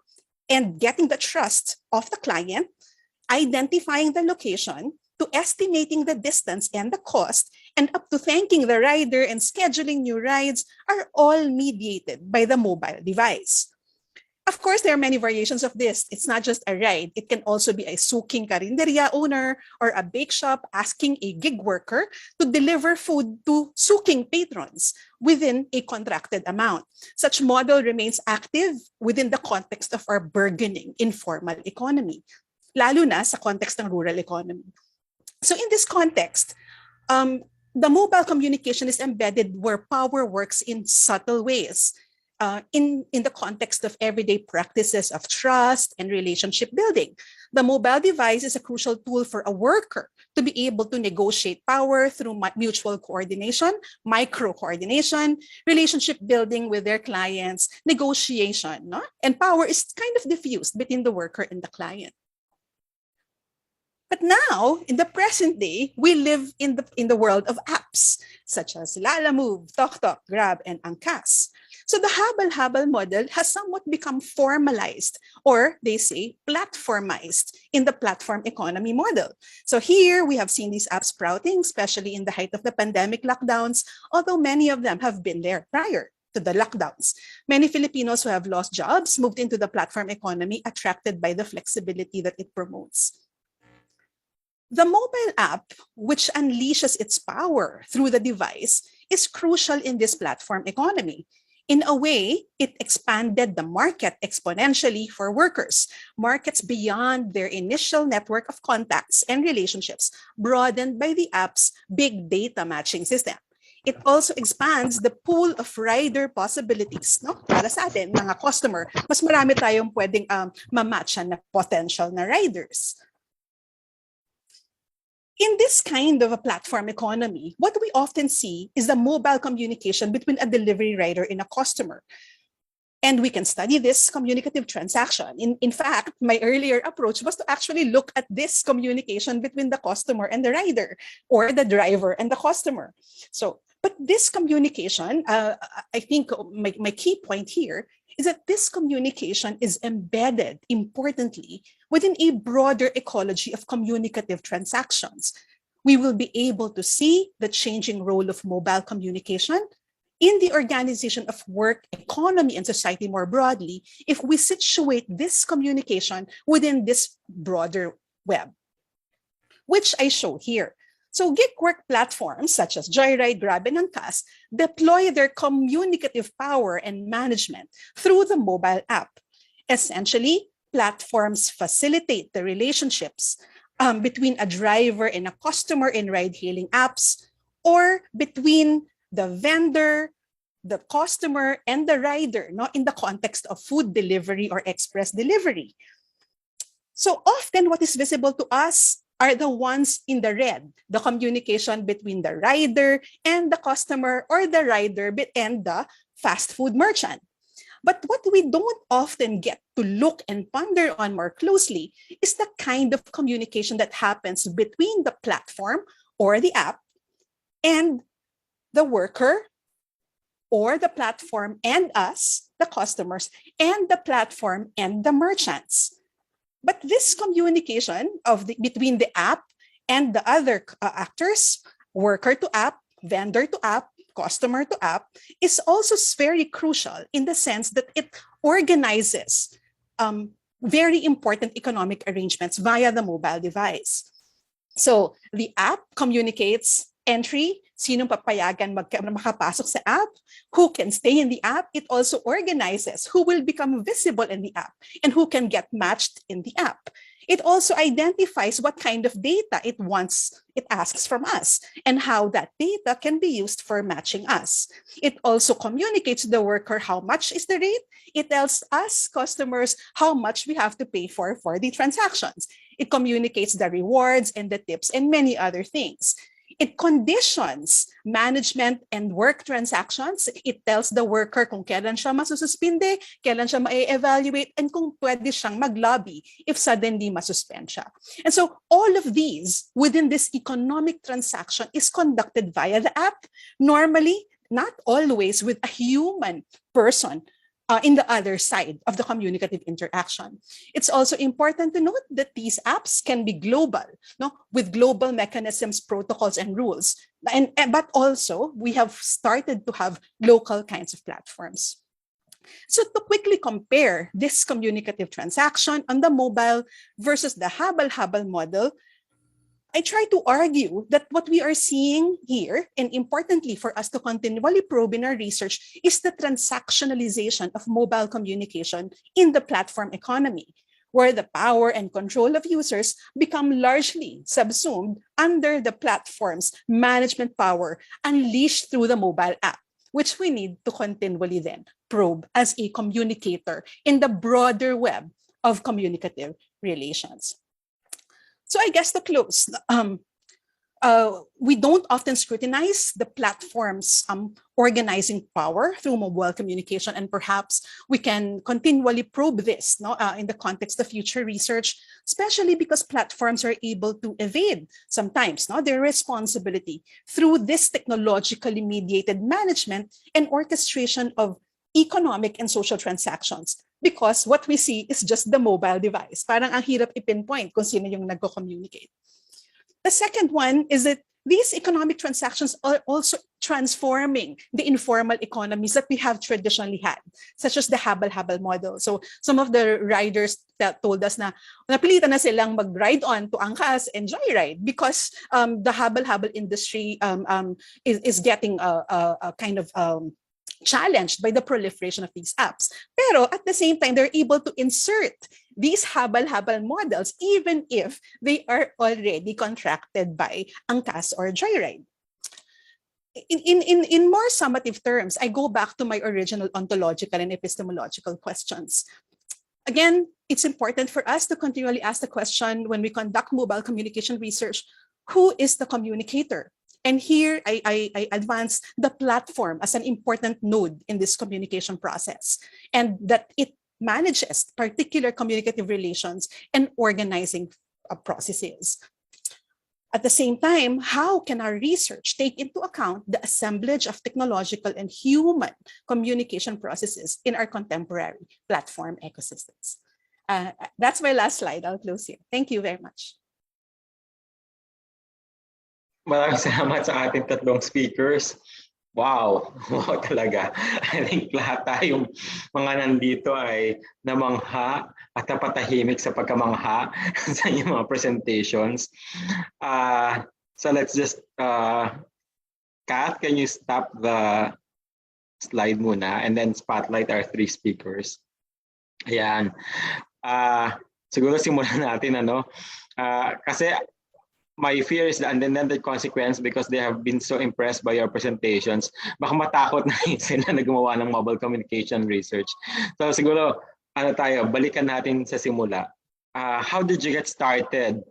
and getting the trust of the client, identifying the location, to estimating the distance and the cost, and up to thanking the rider and scheduling new rides, are all mediated by the mobile device. Of course, there are many variations of this. It's not just a ride. It can also be a suking karinderya owner or a bake shop asking a gig worker to deliver food to suking patrons within a contracted amount. Such model remains active within the context of our burgeoning informal economy, lalo na sa context ng rural economy. So in this context, the mobile communication is embedded where power works in subtle ways. In the context of everyday practices of trust and relationship building. The mobile device is a crucial tool for a worker to be able to negotiate power through mutual coordination, micro-coordination, relationship building with their clients, negotiation, no? And power is kind of diffused between the worker and the client. But now, in the present day, we live in the world of apps, such as Lalamove, TokTok, Grab, and Angkas. So the habal-habal model has somewhat become formalized, or they say platformized, in the platform economy model. So here we have seen these apps sprouting, especially in the height of the pandemic lockdowns, although many of them have been there prior to the lockdowns. Many Filipinos who have lost jobs moved into the platform economy, attracted by the flexibility that it promotes. The mobile app, which unleashes its power through the device, is crucial in this platform economy. In a way, it expanded the market exponentially for workers. Markets beyond their initial network of contacts and relationships, broadened by the app's big data matching system. It also expands the pool of rider possibilities, no? Para sa atin, mga customer, mas marami tayong pwedeng mamatcha na potential na riders. In this kind of a platform economy, what we often see is the mobile communication between a delivery rider and a customer. And we can study this communicative transaction. In fact, my earlier approach was to actually look at this communication between the customer and the rider, or the driver and the customer. But this communication, I think my key point here is that this communication is embedded, importantly, within a broader ecology of communicative transactions. We will be able to see the changing role of mobile communication in the organization of work, economy, and society more broadly if we situate this communication within this broader web, which I show here. So gig work platforms such as Joyride, Grab, and Angkas deploy their communicative power and management through the mobile app. Essentially, platforms facilitate the relationships between a driver and a customer in ride-hailing apps, or between the vendor, the customer, and the rider, not in the context of food delivery or express delivery. So often what is visible to us are the ones in the red, the communication between the rider and the customer, or the rider and the fast food merchant. But what we don't often get to look and ponder on more closely is the kind of communication that happens between the platform or the app and the worker, or the platform and us, the customers, and the platform and the merchants. But this communication between the app and the other actors, worker to app, vendor to app, customer to app, is also very crucial in the sense that it organizes very important economic arrangements via the mobile device. So the app communicates entry, sinong papayagan makapasok sa app, who can stay in the app. It also organizes who will become visible in the app and who can get matched in the app. It also identifies what kind of data it asks from us, and how that data can be used for matching us. It also communicates to the worker how much is the rate. It tells us customers how much we have to pay for the transactions. It communicates the rewards and the tips and many other things. It conditions management and work transactions. It tells the worker kung kailan siya masususpinde, kailan siya ma-evaluate, and kung pwede siyang mag-lobby if suddenly masuspend siya. And so all of these within this economic transaction is conducted via the app, normally, not always with a human person in the other side of the communicative interaction. It's also important to note that these apps can be global, with global mechanisms, protocols, and rules. But also, we have started to have local kinds of platforms. So to quickly compare this communicative transaction on the mobile versus the habal-habal model, I try to argue that what we are seeing here, and importantly for us to continually probe in our research, is the transactionalization of mobile communication in the platform economy, where the power and control of users become largely subsumed under the platform's management power unleashed through the mobile app, which we need to continually then probe as a communicator in the broader web of communicative relations. So I guess to close, we don't often scrutinize the platform's organizing power through mobile communication, and perhaps we can continually probe this in the context of future research, especially because platforms are able to evade sometimes their responsibility through this technologically mediated management and orchestration of economic and social transactions. Because what we see is just the mobile device. Parang ang hirap i-pinpoint kung sino yung nagko-communicate. The second one is that these economic transactions are also transforming the informal economies that we have traditionally had, such as the habal-habal model. So some of the riders told us na napilitan na silang mag-ride on to angkas and joyride because the habal-habal industry is getting a kind of challenged by the proliferation of these apps. Pero at the same time, they're able to insert these habal-habal models even if they are already contracted by angkas or joyride. In more summative terms, I go back to my original ontological and epistemological questions. Again, it's important for us to continually ask the question when we conduct mobile communication research, who is the communicator? And here I advance the platform as an important node in this communication process, and that it manages particular communicative relations and organizing processes. At the same time, how can our research take into account the assemblage of technological and human communication processes in our contemporary platform ecosystems? That's my last slide. I'll close here. Thank you very much. Maraming salamat sa ating tatlong speakers. Wow, wow talaga. I think lahat tayong mga nandito ay namangha at napatahimik sa pagkamangha sa inyong mga presentations. So let's just, Kath, can you stop the slide muna and then spotlight our three speakers. Ayan. Siguro simulan natin, kasi my fear is the unintended consequence because they have been so impressed by your presentations. Baka matakot na sila na gumawa ng mobile communication research. So siguro, balikan natin sa simula. How did you get started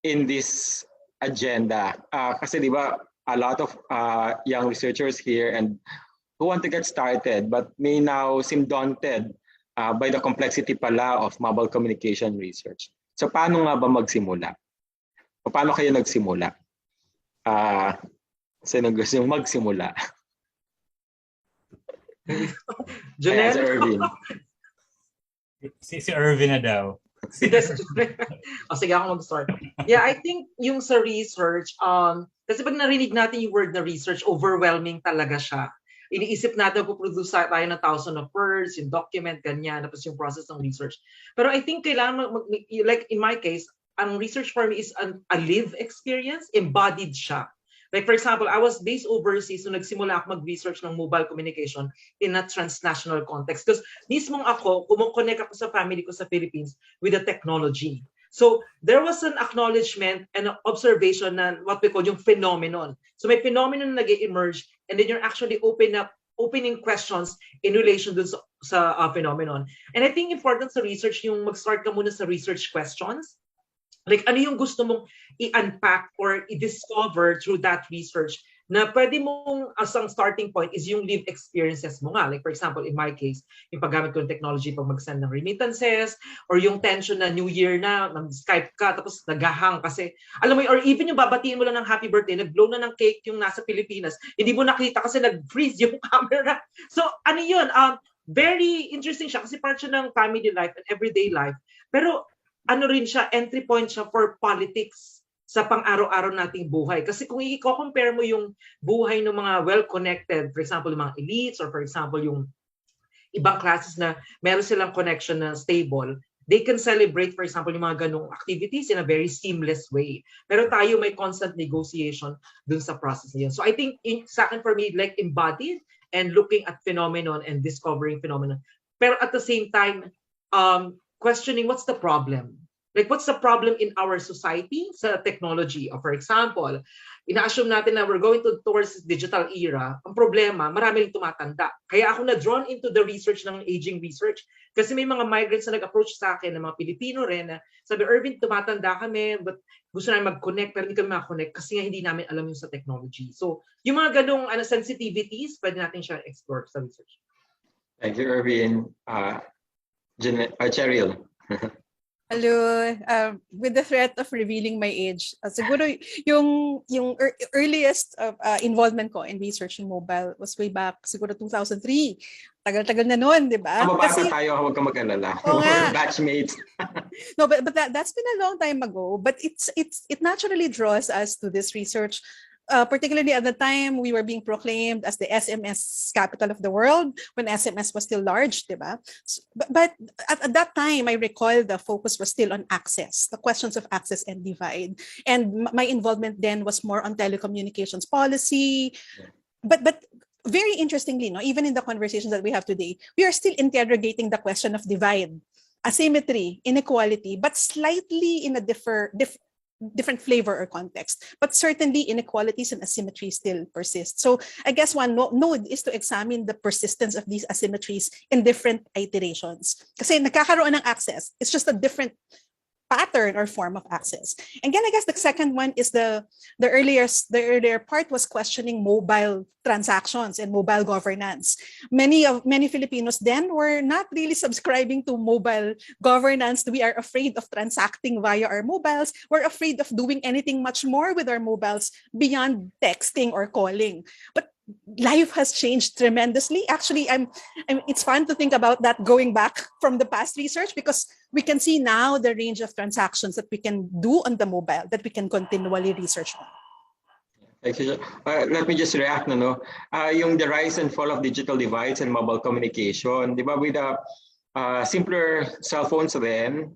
in this agenda? Kasi di ba, a lot of young researchers here and who want to get started but may now seem daunted by the complexity pala of mobile communication research. So paano nga ba magsimula? O paano kayo nagsimula? Sino gusto yung magsimula? Janelle? Si Earvin. Si Earvin na daw. Sige ako mag-start. Yeah, I think yung sa research, kasi pag narinig natin yung word na research, overwhelming talaga siya. Iniisip natin puproduce tayo ng 1,000 of words, yung document, ganyan, tapos yung process ng research. Pero I think kailangan, like in my case, ang research for me is a lived experience, embodied siya. Like for example, I was based overseas nung nagsimula ako mag-research ng mobile communication in a transnational context. Because mismong ako, kumukonect ako sa family ko sa Philippines with the technology. So there was an acknowledgement and an observation na what we call yung phenomenon. So may phenomenon na nag-emerge and then you're actually opening questions in relation dun sa phenomenon. And I think important sa research yung mag-start ka muna sa research questions. Like ano yung gusto mong i-unpack or i-discover through that research na pwede mong as ang starting point is yung lived experiences mo nga. Like for example, in my case, yung paggamit ko ng technology pag mag-send ng remittances or yung tension na New Year na, Skype ka tapos naghahang kasi alam mo or even yung babatiin mo lang ng happy birthday, nag-blow na ng cake yung nasa Pilipinas, hindi mo nakita kasi nag-freeze yung camera. So ano yun, very interesting siya kasi part siya ng family life and everyday life. Pero ano rin siya, entry point siya for politics sa pang-araw-araw nating buhay. Kasi kung i-compare mo yung buhay ng mga well-connected, for example, yung mga elites or for example, yung ibang classes na meron silang connection na stable, they can celebrate, for example, yung mga ganong activities in a very seamless way. Pero tayo may constant negotiation dun sa process na yun. So I think, sa akin, for me, like embodied and looking at phenomenon and discovering phenomenon. Pero at the same time, questioning what's the problem? Like, what's the problem in our society sa technology? Or for example, ina-assume natin na we're going towards digital era. Ang problema, marami rin tumatanda. Kaya ako na-drawn into the research ng aging research. Kasi may mga migrants na nag-approach sa akin, ng mga Pilipino rin, na sabi, Earvin, tumatanda kami, but gusto namin mag-connect, pero hindi kami mag-connect kasi nga hindi namin alam yung sa technology. So, yung mga ganong sensitivities, pwede natin siya explore sa research. Thank you, Earvin. Cheryl. Hello, with the threat of revealing my age, siguro yung earliest involvement ko in research in mobile was way back siguro 2003. Tagal-tagal na noon, di ba? Mababata tayo, huwag kang mag-alala. Batchmates. No, but that's been a long time ago. But it naturally draws us to this research. Particularly at the time we were being proclaimed as the SMS capital of the world when SMS was still large, diba? But at that time, I recall the focus was still on access, the questions of access and divide. And my involvement then was more on telecommunications policy. But very interestingly, no, even in the conversations that we have today, we are still interrogating the question of divide, asymmetry, inequality, but slightly in a different flavor or context, but certainly inequalities and asymmetry still persist. So I guess one node is to examine the persistence of these asymmetries in different iterations. Kasi nagkakaroon ng access, it's just a different pattern or form of access. And again, I guess the second one is the earlier part was questioning mobile transactions and mobile governance. Many Filipinos then were not really subscribing to mobile governance. We are afraid of transacting via our mobiles. We're afraid of doing anything much more with our mobiles beyond texting or calling. But life has changed tremendously. Actually, it's fun to think about that going back from the past research because we can see now the range of transactions that we can do on the mobile that we can continually research on. Thank you. Let me just react no. Yung the rise and fall of digital divides and mobile communication, di ba, with simpler cell phones then,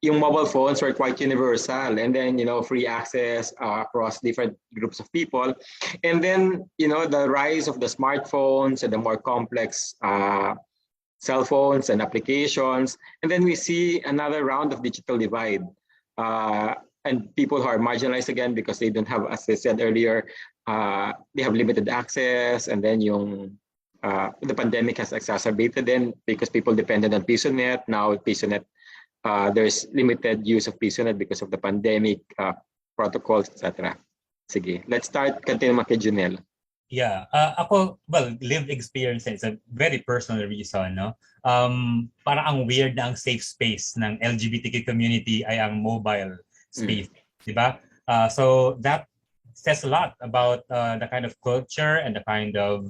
yung mobile phones were quite universal, and then free access across different groups of people, and then the rise of the smartphones and the more complex cell phones and applications, and then we see another round of digital divide, and people who are marginalized again because they don't have, as I said earlier, they have limited access, and then the pandemic has exacerbated them because people depended on PisoNet. Now PisoNet, there's limited use of PisoNet because of the pandemic protocols, etc. Sige, let's start. Continue kay Junel. Yeah, ako, well, lived experience, it's a very personal reason, no? Parang ang weird na ang safe space ng LGBTQ community ay ang mobile space, di ba? So that says a lot about the kind of culture and the kind of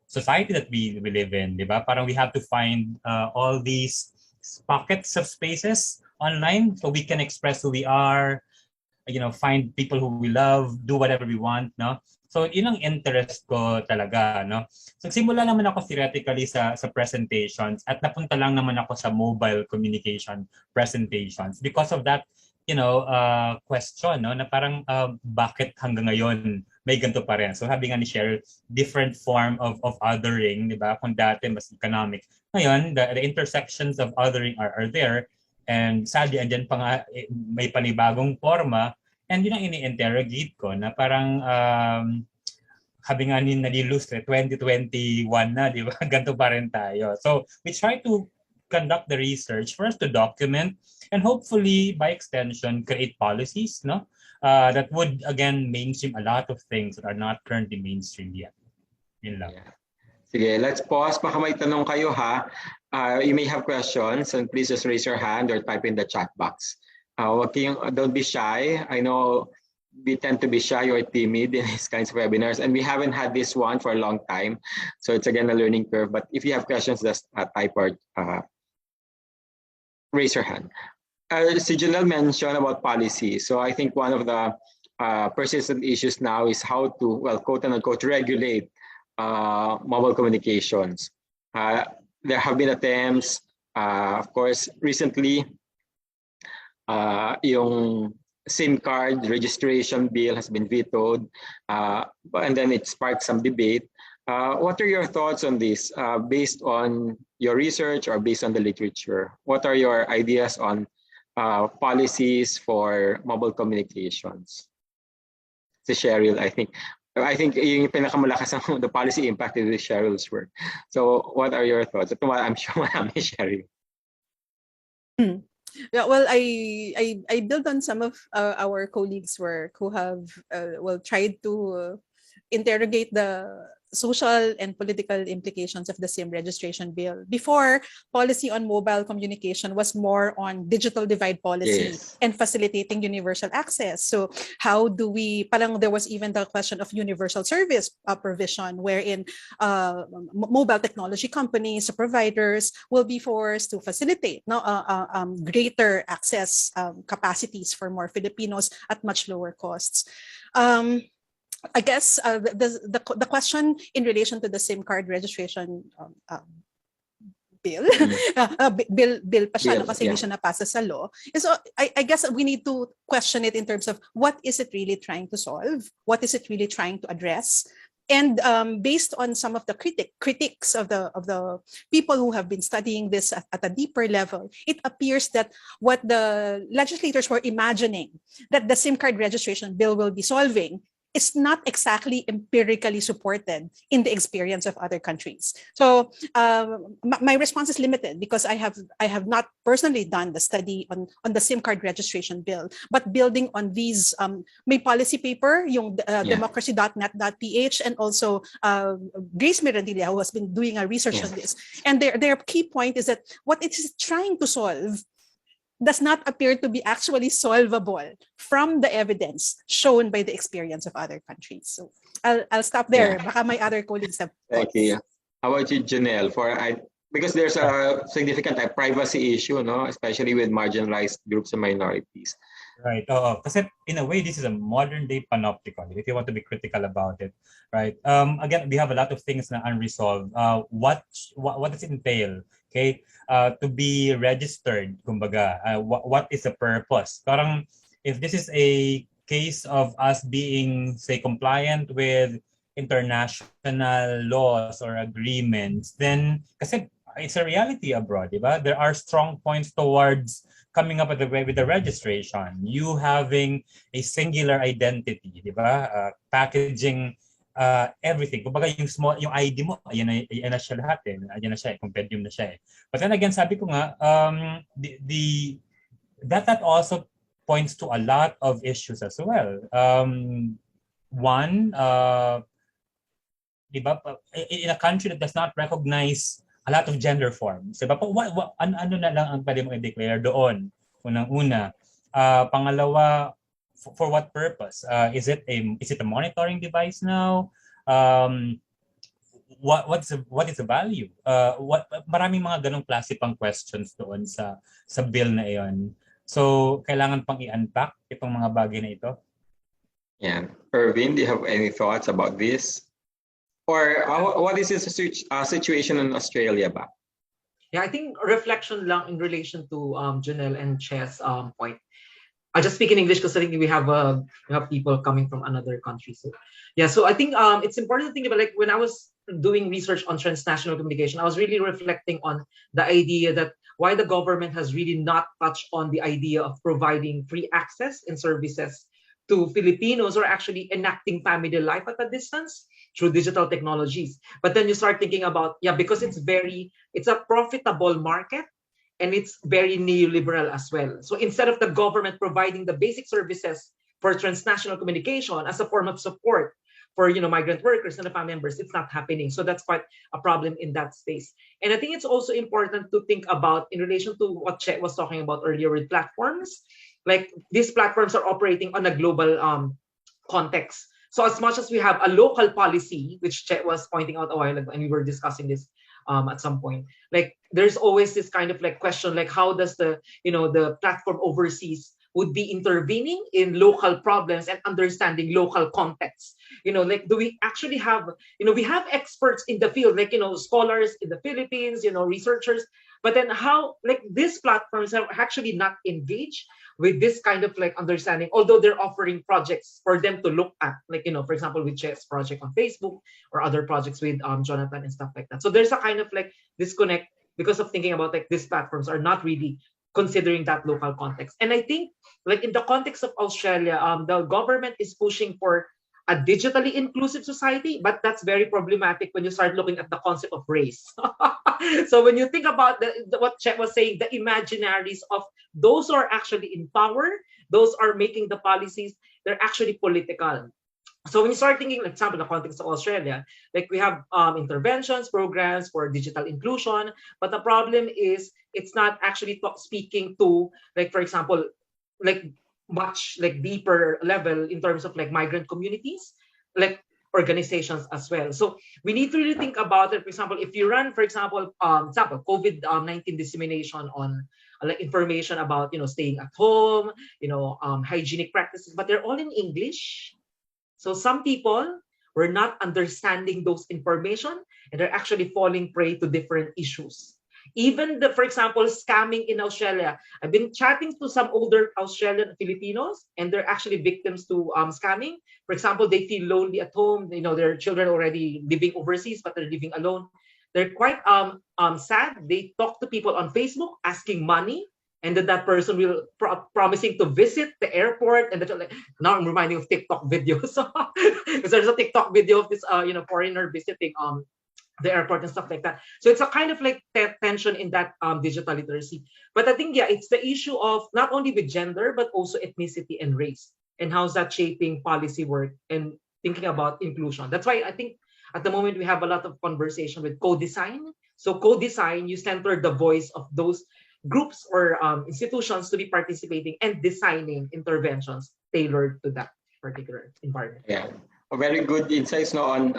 society that we live in, di ba? Parang we have to find all these pockets of spaces online so we can express who we are, find people who we love, do whatever we want, no? So yun ang interest ko talaga, no? So simula naman ako theoretically sa presentations at napunta lang naman ako sa mobile communication presentations because of that, question, no, na parang bakit hanggang ngayon may ganito pa rin. So sabi nga ni Cheryl, different form of othering, di ba? Kung dati mas economic. Ngayon, the intersections of othering are there, and sadly, andyan pa nga may panibagong forma, and yun ang ini-interrogate ko na parang sabi nga ni Nalilustre, 2021 na, di ba? Ganito pa rin tayo. So we try to conduct the research for us to document and hopefully by extension create policies, no, that would again mainstream a lot of things that are not currently mainstream yet. Yun lang. Yeah. Sige, let's pause. Baka may tanong kayo ha. You may have questions and please just raise your hand or type in the chat box. Don't be shy. I know we tend to be shy or timid in these kinds of webinars, and we haven't had this one for a long time. So it's again a learning curve. But if you have questions, just type or raise your hand. Si Janelle mentioned about policy. So I think one of the persistent issues now is how to, well, quote unquote, regulate mobile communications. there have been attempts, of course, recently, yung SIM card registration bill has been vetoed, and then it sparked some debate. What are your thoughts on this, based on your research or based on the literature? What are your ideas on policies for mobile communications? Si Cheryl, I think yung pinakamalakas ang the policy impact is Cheryl's work. So what are your thoughts? I'm sure marami Cheryl. Yeah, well, I build on some of our colleagues' work who have tried to interrogate the social and political implications of the SIM registration bill. Before, policy on mobile communication was more on digital divide policy and facilitating universal access. So how do we, parang there was even the question of universal service provision, wherein mobile technology companies, providers will be forced to facilitate greater access capacities for more Filipinos at much lower costs. I guess the question in relation to the SIM card registration bill, bill pa siya, kasi hindi siya napasa sa law. So I guess we need to question it in terms of what is it really trying to solve? What is it really trying to address? And based on some of the critics of the people who have been studying this at a deeper level, it appears that what the legislators were imagining that the SIM card registration bill will be solving is not exactly empirically supported in the experience of other countries. So my response is limited because I have not personally done the study on the SIM card registration bill, but building on these, may policy paper, yung democracy.net.ph, and also Grace Mirandilla, who has been doing a research on this. And their key point is that what it is trying to solve does not appear to be actually solvable from the evidence shown by the experience of other countries. So I'll stop there. Baka my other colleagues have thoughts. Thank you. How about you, Janelle? Because there's a significant privacy issue, no, especially with marginalized groups and minorities. Right. Kasi in a way, this is a modern day panopticon, if you want to be critical about it, right? Again, we have a lot of things na unresolved. What does it entail? Okay, to be registered, kumbaga, what is the purpose? Parang if this is a case of us being, say, compliant with international laws or agreements, then kasi it's a reality abroad, diba? There are strong points towards coming up with the registration. You having a singular identity, diba? Packaging everything. Kumbaga yung ID mo, ayan na siya lahat eh. Ayan na siya eh, compendium na siya eh. But then again, sabi ko nga, that also points to a lot of issues as well. One, diba, in a country that does not recognize a lot of gender forms, diba? Ano na lang ang pwede mong i-declare doon? Unang-una. Pangalawa, for what purpose? Is it a monitoring device now? What is the value? Maraming mga ganong klase pang questions doon sa bill na iyon. So kailangan pang i-unpack itong mga bagay na ito. Yeah, Earvin, do you have any thoughts about this? Or what is the situation in Australia ba? Yeah, I think reflection lang in relation to Janelle and Che's point. I'll just speak in English because I think we have people coming from another country. So yeah, so I think it's important to think about, like, when I was doing research on transnational communication, I was really reflecting on the idea that why the government has really not touched on the idea of providing free access and services to Filipinos who are actually enacting family life at a distance through digital technologies. But then you start thinking about, because it's a profitable market, and it's very neoliberal as well. So instead of the government providing the basic services for transnational communication as a form of support for migrant workers and the family members, it's not happening. So that's quite a problem in that space. And I think it's also important to think about in relation to what Che was talking about earlier with platforms. Like, these platforms are operating on a global context. So as much as we have a local policy, which Che was pointing out a while ago, and we were discussing this at some point, like, there's always this kind of like question, like, how does the platform overseas would be intervening in local problems and understanding local context. Like, do we actually have, we have experts in the field, like, scholars in the Philippines, researchers, but then how, like, these platforms have actually not engaged with this kind of like understanding, although they're offering projects for them to look at, like, for example, with Chess project on Facebook or other projects with Jonathan and stuff like that. So there's a kind of like disconnect because of thinking about like these platforms are not really considering that local context. And I think, like, in the context of Australia, the government is pushing for a digitally inclusive society, but that's very problematic when you start looking at the concept of race. So when you think about what Chet was saying, the imaginaries of those who are actually in power, those are making the policies, they're actually political. So when you start thinking, for example, in the context of Australia, like, we have interventions, programs for digital inclusion, but the problem is it's not actually speaking to, like, for example, like, much like deeper level in terms of like migrant communities, like organizations as well. So we need to really think about it. For example, if you run, for example, COVID-19 dissemination on like information about, staying at home, hygienic practices, but they're all in English. So some people were not understanding those information and they're actually falling prey to different issues. Even for example, scamming in Australia. I've been chatting to some older Australian Filipinos, and they're actually victims to scamming. For example, they feel lonely at home. Their children already living overseas, but they're living alone. They're quite sad. They talk to people on Facebook asking money, and then that person will promising to visit the airport. And like, now I'm reminding of TikTok videos because there's a TikTok video of this foreigner visiting the airport and stuff like that. So it's a kind of like tension in that digital literacy. But I think, yeah, it's the issue of not only with gender, but also ethnicity and race, and how's that shaping policy work and thinking about inclusion. That's why I think at the moment we have a lot of conversation with co-design. So co-design, you center the voice of those groups or institutions to be participating and designing interventions tailored to that particular environment. Yeah, a very good insights no on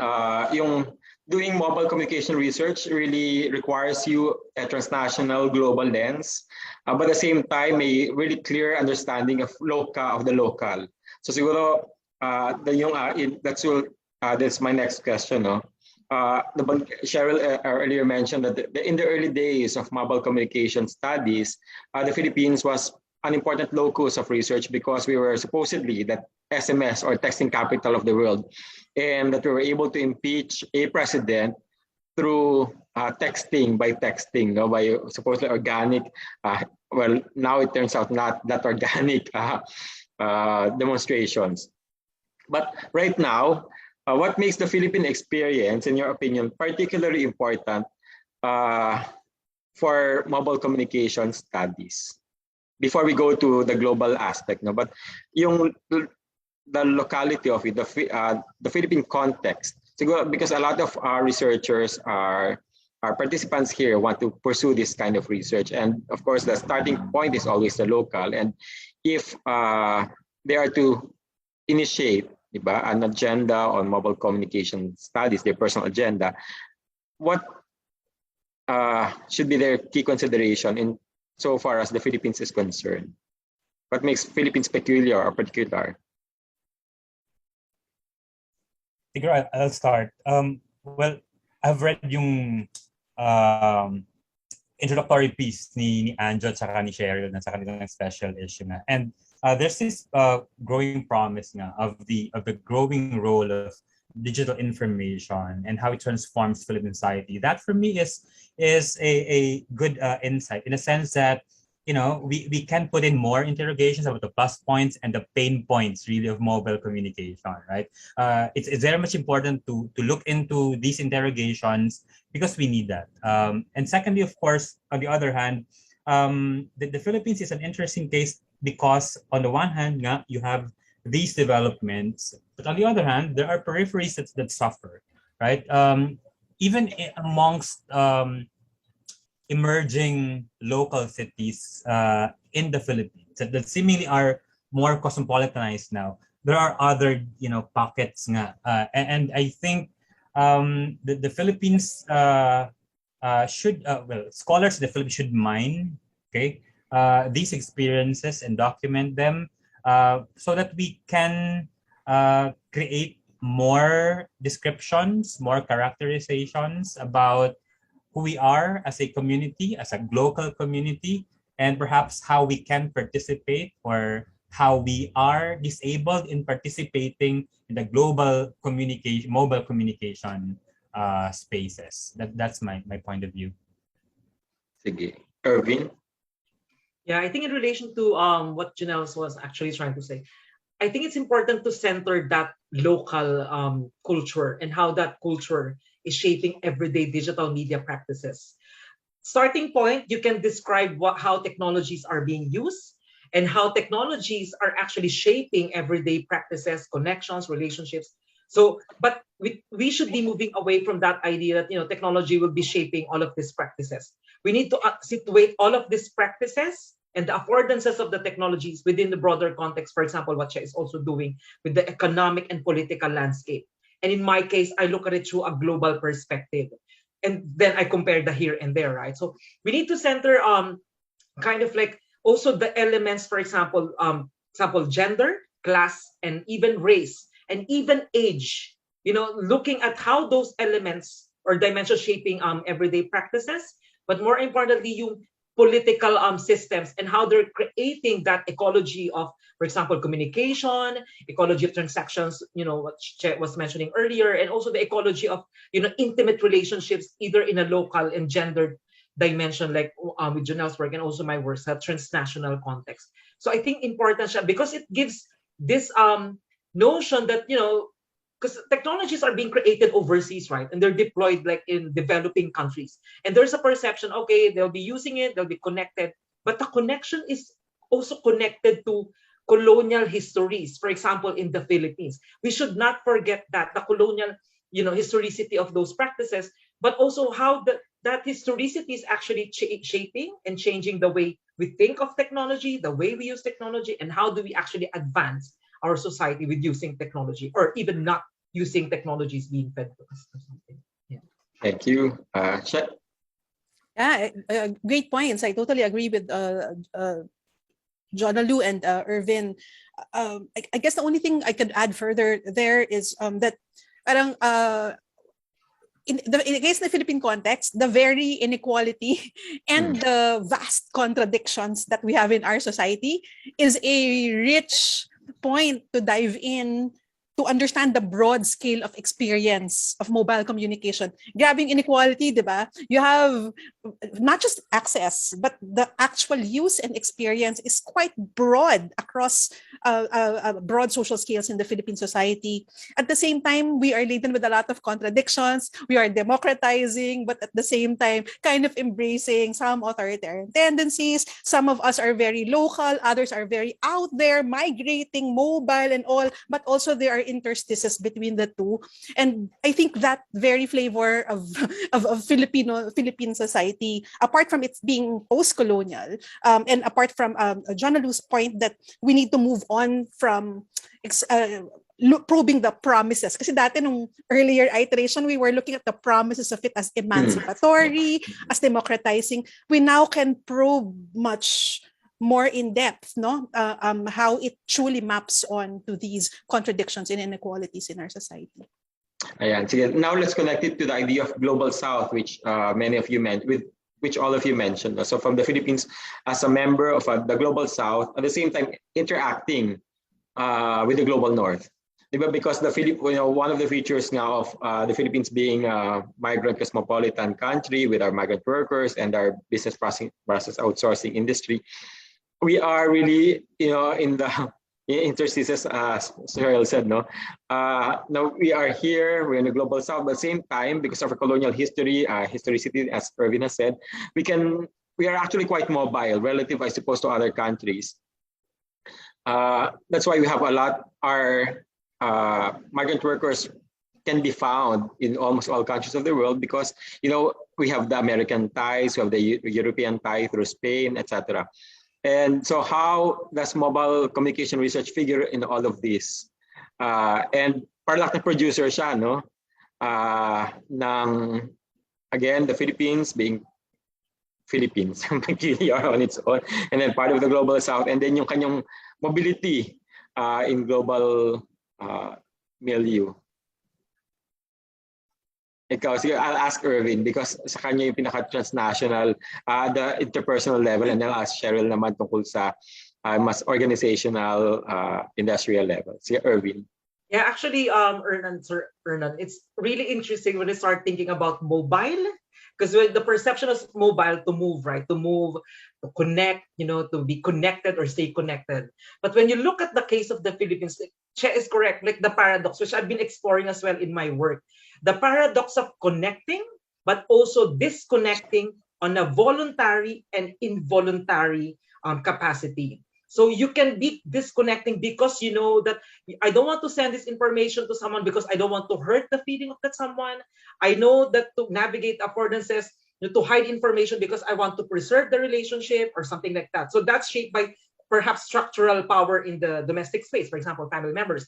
yung doing mobile communication research really requires you a transnational global lens, but at the same time a really clear understanding of the local. So siguro that's my next question, no. Cheryl earlier mentioned that in the early days of mobile communication studies, the Philippines was an important locus of research because we were supposedly the SMS or texting capital of the world, and that we were able to impeach a president through texting, by supposedly organic, well, now it turns out not that organic demonstrations. But right now, what makes the Philippine experience, in your opinion, particularly important for mobile communication studies? Before we go to the global aspect, no, but the locality of it, the Philippine context. Because a lot of our researchers our participants here want to pursue this kind of research, and of course the starting point is always the local. And if they are to initiate an agenda on mobile communication studies, their personal agenda, what should be their key consideration in so far as the Philippines is concerned? What makes Philippines peculiar or particular? I'll start. Well, I've read yung introductory piece ni Anjo at saka ni Cheryl na sa kanilang special issue na. And there's this growing promise nga of the growing role of digital information and how it transforms Philippine society. That for me is a good insight, in a sense that we can put in more interrogations about the plus points and the pain points really of mobile communication, right? It's very much important to look into these interrogations because we need that. And secondly, of course, on the other hand, the Philippines is an interesting case because on the one hand, you have these developments, but on the other hand, there are peripheries that suffer, right? Even amongst emerging local cities in the Philippines that seemingly are more cosmopolitanized now, there are other pockets nga. And I think the Philippines should scholars in the Philippines should mine, okay, these experiences and document them so that we can create more descriptions, more characterizations about who we are as a community, as a local community, and perhaps how we can participate or how we are disabled in participating in the global communication, mobile communication spaces. That's my point of view. Sige. Earvin? Yeah, I think in relation to what Janelle was actually trying to say, I think it's important to center that local culture and how that culture is shaping everyday digital media practices. Starting point, you can describe how technologies are being used and how technologies are actually shaping everyday practices, connections, relationships. So, but we should be moving away from that idea that technology will be shaping all of these practices. We need to situate all of these practices and the affordances of the technologies within the broader context. For example, what she is also doing with the economic and political landscape. And in my case, I look at it through a global perspective. And then I compare the here and there, right? So we need to center kind of like also the elements, for example, gender, class, and even race, and even age. Looking at how those elements or dimensions shaping everyday practices, but more importantly, yung political systems and how they're creating that ecology of, for example, communication, ecology of transactions, what Che was mentioning earlier, and also the ecology of, intimate relationships, either in a local and gendered dimension, like with Janelle's work and also my work, a transnational context. So I think important siya because it gives this notion that, because technologies are being created overseas, right? And they're deployed like in developing countries. And there's a perception, okay, they'll be using it, they'll be connected. But the connection is also connected to colonial histories. For example, in the Philippines, we should not forget that the colonial, historicity of those practices, but also how that historicity is actually shaping and changing the way we think of technology, the way we use technology, and how do we actually advance our society with using technology or even not using technologies being fed to us or something. Yeah. Thank you. Che? Yeah, great points. I totally agree with Jonalu and Earvin. I guess the only thing I could add further there is that parang in the case of the Philippine context, the very inequality and the vast contradictions that we have in our society is a rich point to dive in to understand the broad scale of experience of mobile communication. Grabbing inequality, di ba? You have not just access, but the actual use and experience is quite broad across broad social scales in the Philippine society. At the same time, we are laden with a lot of contradictions. We are democratizing, but at the same time, kind of embracing some authoritarian tendencies. Some of us are very local, others are very out there, migrating, mobile and all, but also there are interstices between the two. And I think that very flavor of Philippine society, apart from it being post-colonial, and apart from Jonalu's point that we need to move on from probing the promises. Kasi dati nung earlier iteration, we were looking at the promises of it as emancipatory, as democratizing. We now can probe much more in depth, no? How it truly maps on to these contradictions and inequalities in our society. Ayan, sige. Now let's connect it to the idea of global South, which many of you which all of you mentioned. So from the Philippines as a member of the global South, at the same time interacting with the global North. Because one of the features now of the Philippines being a migrant cosmopolitan country with our migrant workers and our business process outsourcing industry, we are really, in the interstices, as Cheryl said, no. Now we are here, we're in the global South, but at the same time, because of our colonial history, historicity, as Earvin has said, we are actually quite mobile relative, I suppose, to other countries. That's why we have a lot. Our migrant workers can be found in almost all countries of the world because we have the American ties, we have the European tie through Spain, etc. And so how does mobile communication research figure in all of this? And parlak na producer siya, no? Again, the Philippines being Philippines, peculiar on its own, and then part of the global south, and then yung kanyang mobility in global milieu. Ikaw, sige, I'll ask Earvin because sa kanya yung pinaka-transnational, the interpersonal level, and then I'll ask Cheryl naman tungkol sa mas organizational, industrial level. Sige, Earvin. Yeah, actually, Ernan, it's really interesting when you start thinking about mobile, because the perception is mobile to move, right? To move, to connect, to be connected or stay connected. But when you look at the case of the Philippines, Che is correct, like the paradox, which I've been exploring as well in my work. The paradox of connecting, but also disconnecting on a voluntary and involuntary capacity. So you can be disconnecting because you know that I don't want to send this information to someone because I don't want to hurt the feeling of that someone. I know that to navigate affordances, to hide information because I want to preserve the relationship or something like that. So that's shaped by perhaps structural power in the domestic space, for example, family members.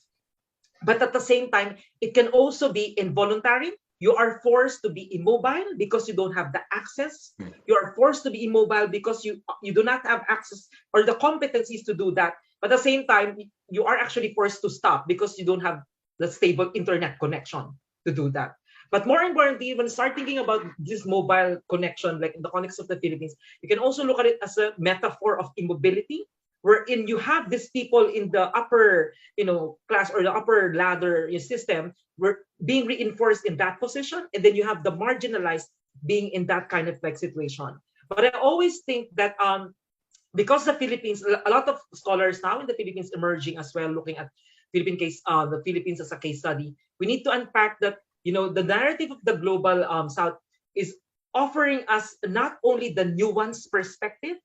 But at the same time, it can also be involuntary. You are forced to be immobile because you don't have the access. You are forced to be immobile because you do not have access or the competencies to do that. But at the same time, you are actually forced to stop because you don't have the stable internet connection to do that. But more importantly, when you start thinking about this mobile connection, like in the context of the Philippines, you can also look at it as a metaphor of immobility, wherein you have these people in the upper, class or the upper ladder system, were being reinforced in that position, and then you have the marginalized being in that kind of like situation. But I always think that because the Philippines, a lot of scholars now in the Philippines emerging as well, looking at the Philippines as a case study, we need to unpack that the narrative of the global South is offering us not only the nuanced perspective,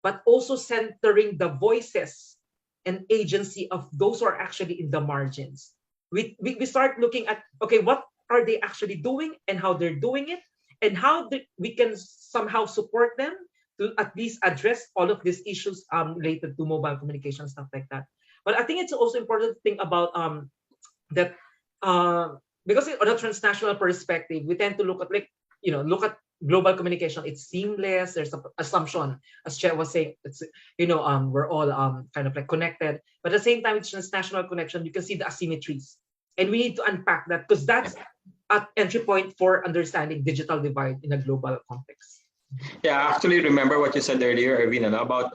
but also centering the voices and agency of those who are actually in the margins. We start looking at, okay, what are they actually doing and how they're doing it, and how we can somehow support them to at least address all of these issues related to mobile communication, stuff like that. But I think it's also important to think about that because on a transnational perspective, we tend to look at global communication. It's seamless. There's an assumption, as Che was saying, it's we're all kind of like connected. But at the same time, it's transnational connection. You can see the asymmetries, and we need to unpack that because that's an entry point for understanding digital divide in a global context. Yeah, I actually remember what you said earlier, Earvin, about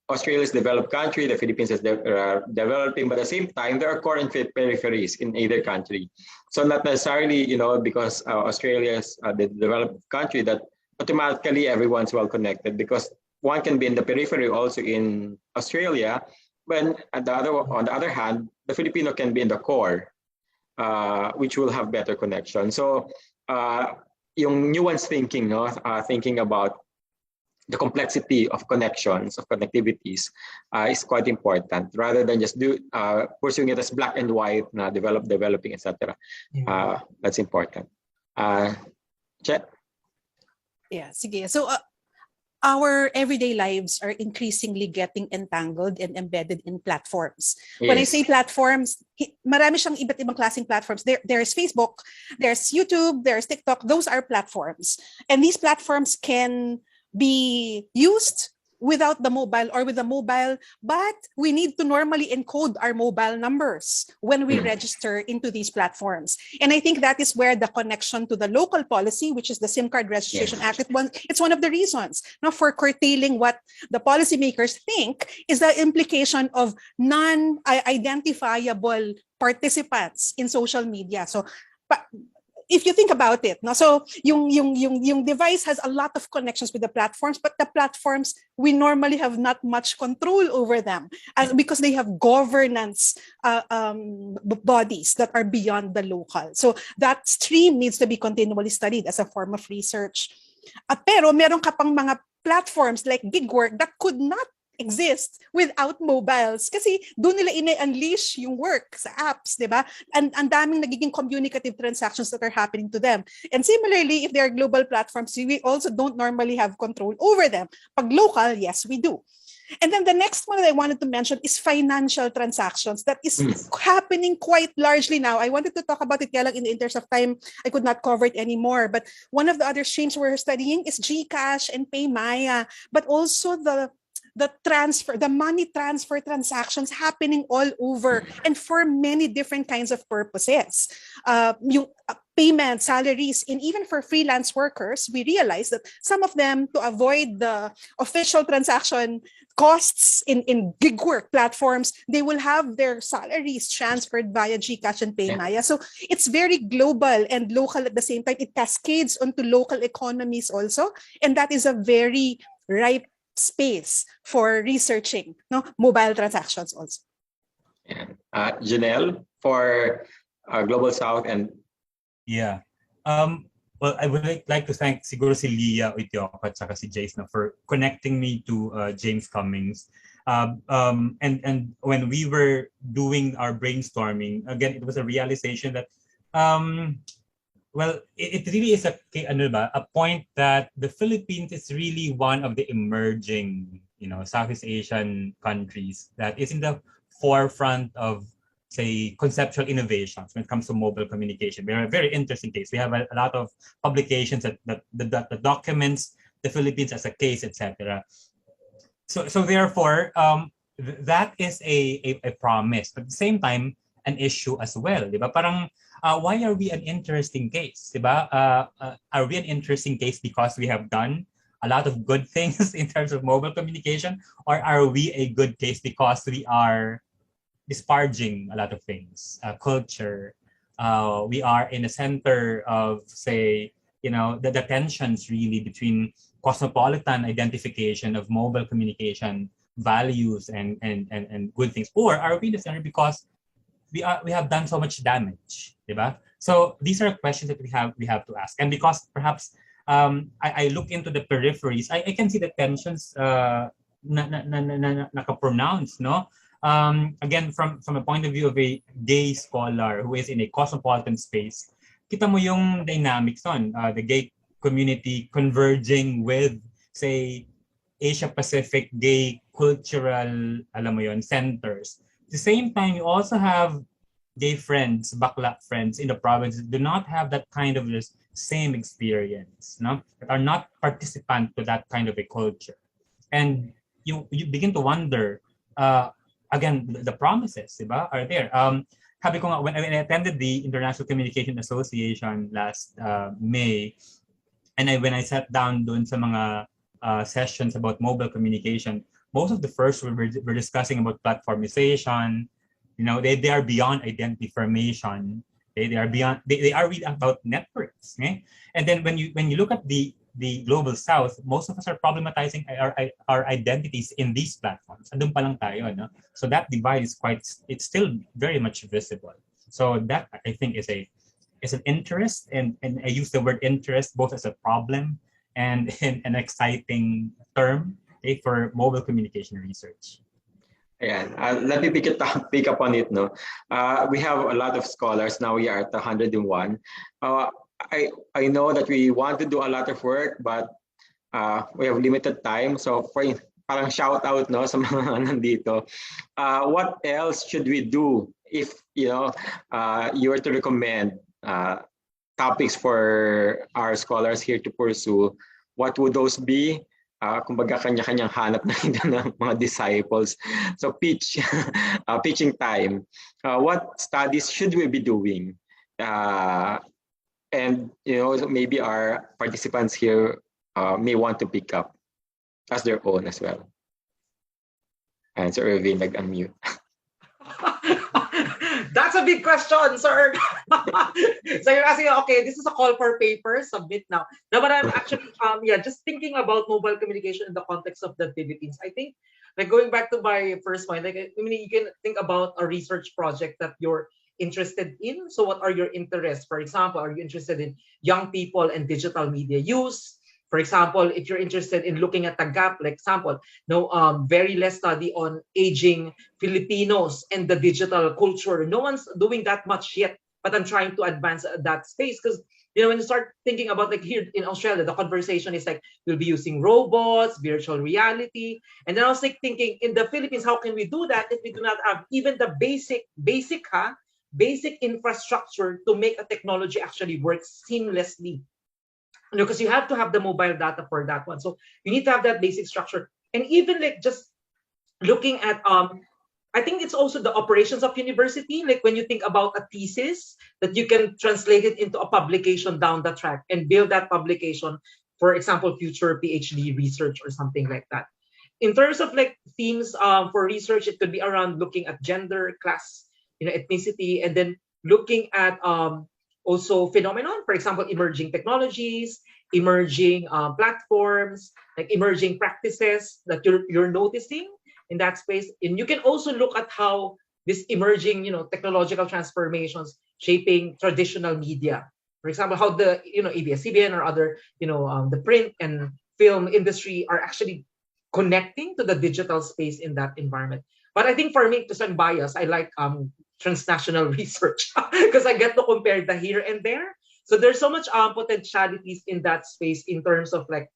Australia is a developed country, the Philippines is developing, but at the same time, there are core and peripheries in either country. So not necessarily, because Australia is the developed country that automatically everyone's well connected, because one can be in the periphery also in Australia, when on the other hand, the Filipino can be in the core, which will have better connection. So yung nuanced thinking, thinking about the complexity of connections, of connectivities, is quite important, rather than just pursuing it as black and white, developing, etc. That's important. Che? Yeah, sige. So our everyday lives are increasingly getting entangled and embedded in platforms. Yes. When I say platforms, marami siyang iba't ibang klaseng platforms. There's Facebook, there's YouTube, there's TikTok. Those are platforms. And these platforms can be used without the mobile or with the mobile, but we need to normally encode our mobile numbers when we register into these platforms. And I think that is where the connection to the local policy, which is the SIM Card Registration Act, it's one of the reasons for curtailing what the policymakers think is the implication of non-identifiable participants in social media. So if you think about it, so yung device has a lot of connections with the platforms, but the platforms, we normally have not much control over them because they have governance bodies that are beyond the local. So that stream needs to be continually studied as a form of research. Pero meron ka pang mga platforms like gig work that could not exist without mobiles kasi doon nila ina-unleash yung work sa apps, di ba? And ang daming nagiging communicative transactions that are happening to them. And similarly, if they are global platforms, we also don't normally have control over them. Pag local, yes, we do. And then the next one that I wanted to mention is financial transactions. That is happening quite largely now. I wanted to talk about it, kaya lang in the interest of time, I could not cover it anymore. But one of the other streams we're studying is GCash and PayMaya, but also the money transfer transactions happening all over and for many different kinds of purposes. Yung payment, salaries, and even for freelance workers, we realize that some of them, to avoid the official transaction costs in gig work platforms, they will have their salaries transferred via GCash and PayMaya. So it's very global and local at the same time. It cascades onto local economies also, and that is a very ripe space for researching mobile transactions also. Janelle, for Global South and yeah. Well, I would like to thank siguro si Leah Oitioko at saka si Jace for connecting me to James Cummings. And when we were doing our brainstorming, again, it was a realization that well, it really is a point that the Philippines is really one of the emerging, Southeast Asian countries that is in the forefront of, say, conceptual innovations when it comes to mobile communication. We are a very interesting case. We have a lot of publications that documents the Philippines as a case, etc. So therefore, that is a promise, but at the same time, an issue as well, di ba? Parang why are we an interesting case, di ba? Are we an interesting case because we have done a lot of good things in terms of mobile communication, or are we a good case because we are disparaging a lot of things, culture? We are in the center of, say, the tensions really between cosmopolitan identification of mobile communication values and good things, or are we in the center because we have done so much damage, diba? So these are questions that we have to ask, and because perhaps I look into the peripheries, I can see the tensions naka-pronounce, no? Again, from a point of view of a gay scholar who is in a cosmopolitan space, kita mo yung dynamics on the gay community converging with, say, Asia-Pacific gay cultural, alam mo yun, centers. At the same time, you also have gay friends, bakla friends in the province that do not have that kind of this same experience, no? That are not participant to that kind of a culture. And you begin to wonder, again, the promises, diba, are there. Sabi ko nga, when I attended the International Communication Association last May, and when I sat down doon sa mga sessions about mobile communication, most of the first were discussing about platformization. They are beyond identity formation. They are beyond. They are really about networks. Okay? And then when you look at the Global South, most of us are problematizing our identities in these platforms. Andun pa lang tayo, no? So that divide is it's still very much visible. So that, I think, is an interest, and I use the word interest both as a problem and an exciting term, okay, for mobile communication research. Ayan. Let me pick up on it. No, we have a lot of scholars now. We are at 101. I know that we want to do a lot of work, but we have limited time. So for parang shout out, no, sa mga nandito. What else should we do if you were to recommend topics for our scholars here to pursue? What would those be? Kumbaga kanya-kanyang hanap na ng mga disciples. So pitching time. What studies should we be doing? And maybe our participants here may want to pick up as their own as well. And so Earvin, nag-unmute. That's a big question, sir. So you're asking, okay, this is a call for paper, submit now. No, but I'm actually, just thinking about mobile communication in the context of the Philippines. I think, like, going back to my first point, like, I mean, you can think about a research project that you're interested in. So what are your interests? For example, are you interested in young people and digital media use? For example, if you're interested in looking at the gap, like example, very less study on aging Filipinos and the digital culture. No one's doing that much yet, but I'm trying to advance that space because You know, when you start thinking about like here in Australia, the conversation is like, we'll be using robots, virtual reality. And then I was like thinking in the Philippines, how can we do that if we do not have even the basic infrastructure to make a technology actually work seamlessly? You know, because you have to have the mobile data for that one. So you need to have that basic structure. And even like just looking at I think it's also the operations of university, like when you think about a thesis, that you can translate it into a publication down the track and build that publication, for example, future PhD research or something like that. In terms of like themes for research, it could be around looking at gender, class, you know, ethnicity, and then looking at also phenomenon, for example, emerging technologies, emerging platforms, like emerging practices that you're noticing in that space. And you can also look at how this emerging, you know, technological transformations shaping traditional media. For example, how the, you know, ABS-CBN or other, you know, the print and film industry are actually connecting to the digital space in that environment. But I think for me, because I'm biased, I like transnational research because I get to compare the here and there. So there's so much potentialities in that space in terms of like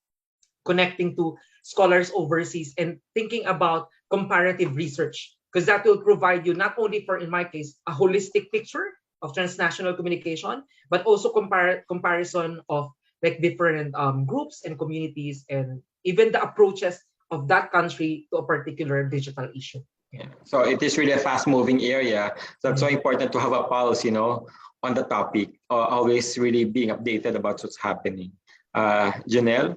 connecting to scholars overseas and thinking about comparative research, because that will provide you not only for, in my case, a holistic picture of transnational communication, but also comparison of like different groups and communities and even the approaches of that country to a particular digital issue. Yeah. So it is really a fast-moving area. So it's so important to have a pulse, you know, on the topic, always really being updated about what's happening. Janelle?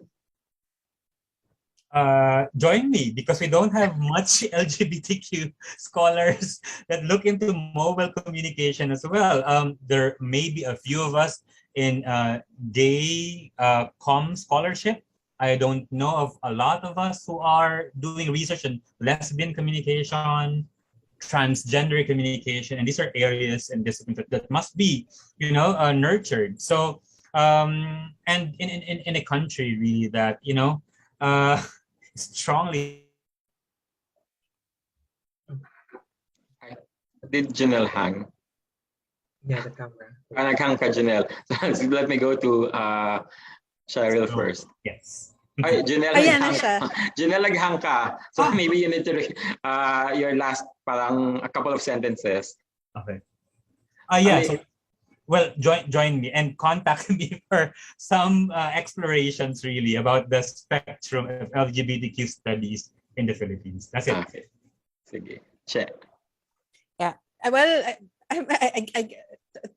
Join me, because we don't have much LGBTQ scholars that look into mobile communication as well. There may be a few of us in gay comm scholarship. I don't know of a lot of us who are doing research in lesbian communication, transgender communication, and these are areas and disciplines that must be, you know, nurtured. So, and in a country really that, you know, strongly. Did Janelle hang? Yeah, the camera. Naghang ka, Janelle. So let me go to Cheryl first. Yes. Ay, Janelle, Ayan na siya. Janelle, naghang ka. So maybe you need to your last parang a couple of sentences. Okay. Yeah. So, well, join me and contact me for some explorations really about the spectrum of LGBTQ studies in the Philippines. That's it. Okay. Sige. Check. Yeah. Well,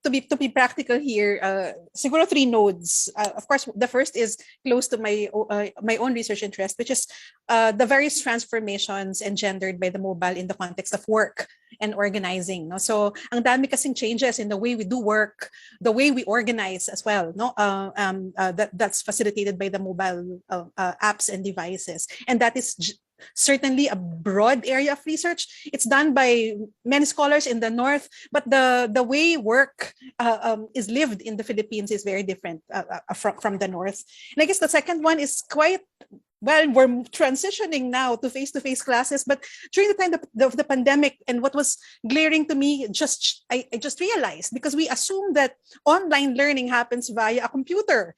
to be practical here, siguro 3 nodes. Of course, the first is close to my own research interest, which is the various transformations engendered by the mobile in the context of work and organizing. No? So, ang dami kasing changes in the way we do work, the way we organize as well. No, that's facilitated by the mobile apps and devices, and that is certainly a broad area of research. It's done by many scholars in the North, but the way work is lived in the Philippines is very different from the North. And I guess the second one is quite, well, we're transitioning now to face-to-face classes, but during the time of the pandemic, and what was glaring to me, I just realized, because we assume that online learning happens via a computer.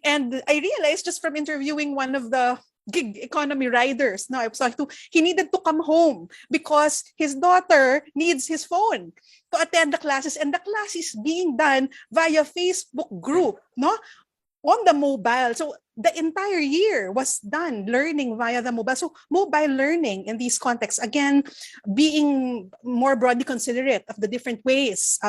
And I realized just from interviewing one of the gig economy riders. No, I was like, he needed to come home because his daughter needs his phone to attend the classes, and the class is being done via Facebook group, no, on the mobile. So the entire year was done learning via the mobile. So mobile learning in these contexts, again, being more broadly considerate of the different ways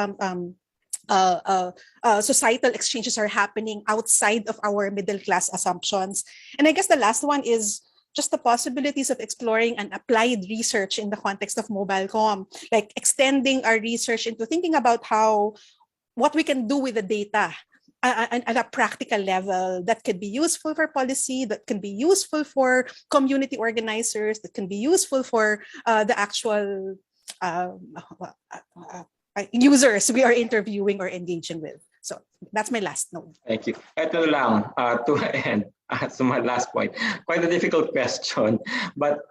societal exchanges are happening outside of our middle class assumptions. And I guess the last one is just the possibilities of exploring an applied research in the context of mobile comm, like extending our research into thinking about what we can do with the data at a practical level that could be useful for policy, that can be useful for community organizers, that can be useful for the actual users we are interviewing or engaging with. So that's my last note. Thank you. Ito lang, to end, so my last point. Quite a difficult question, but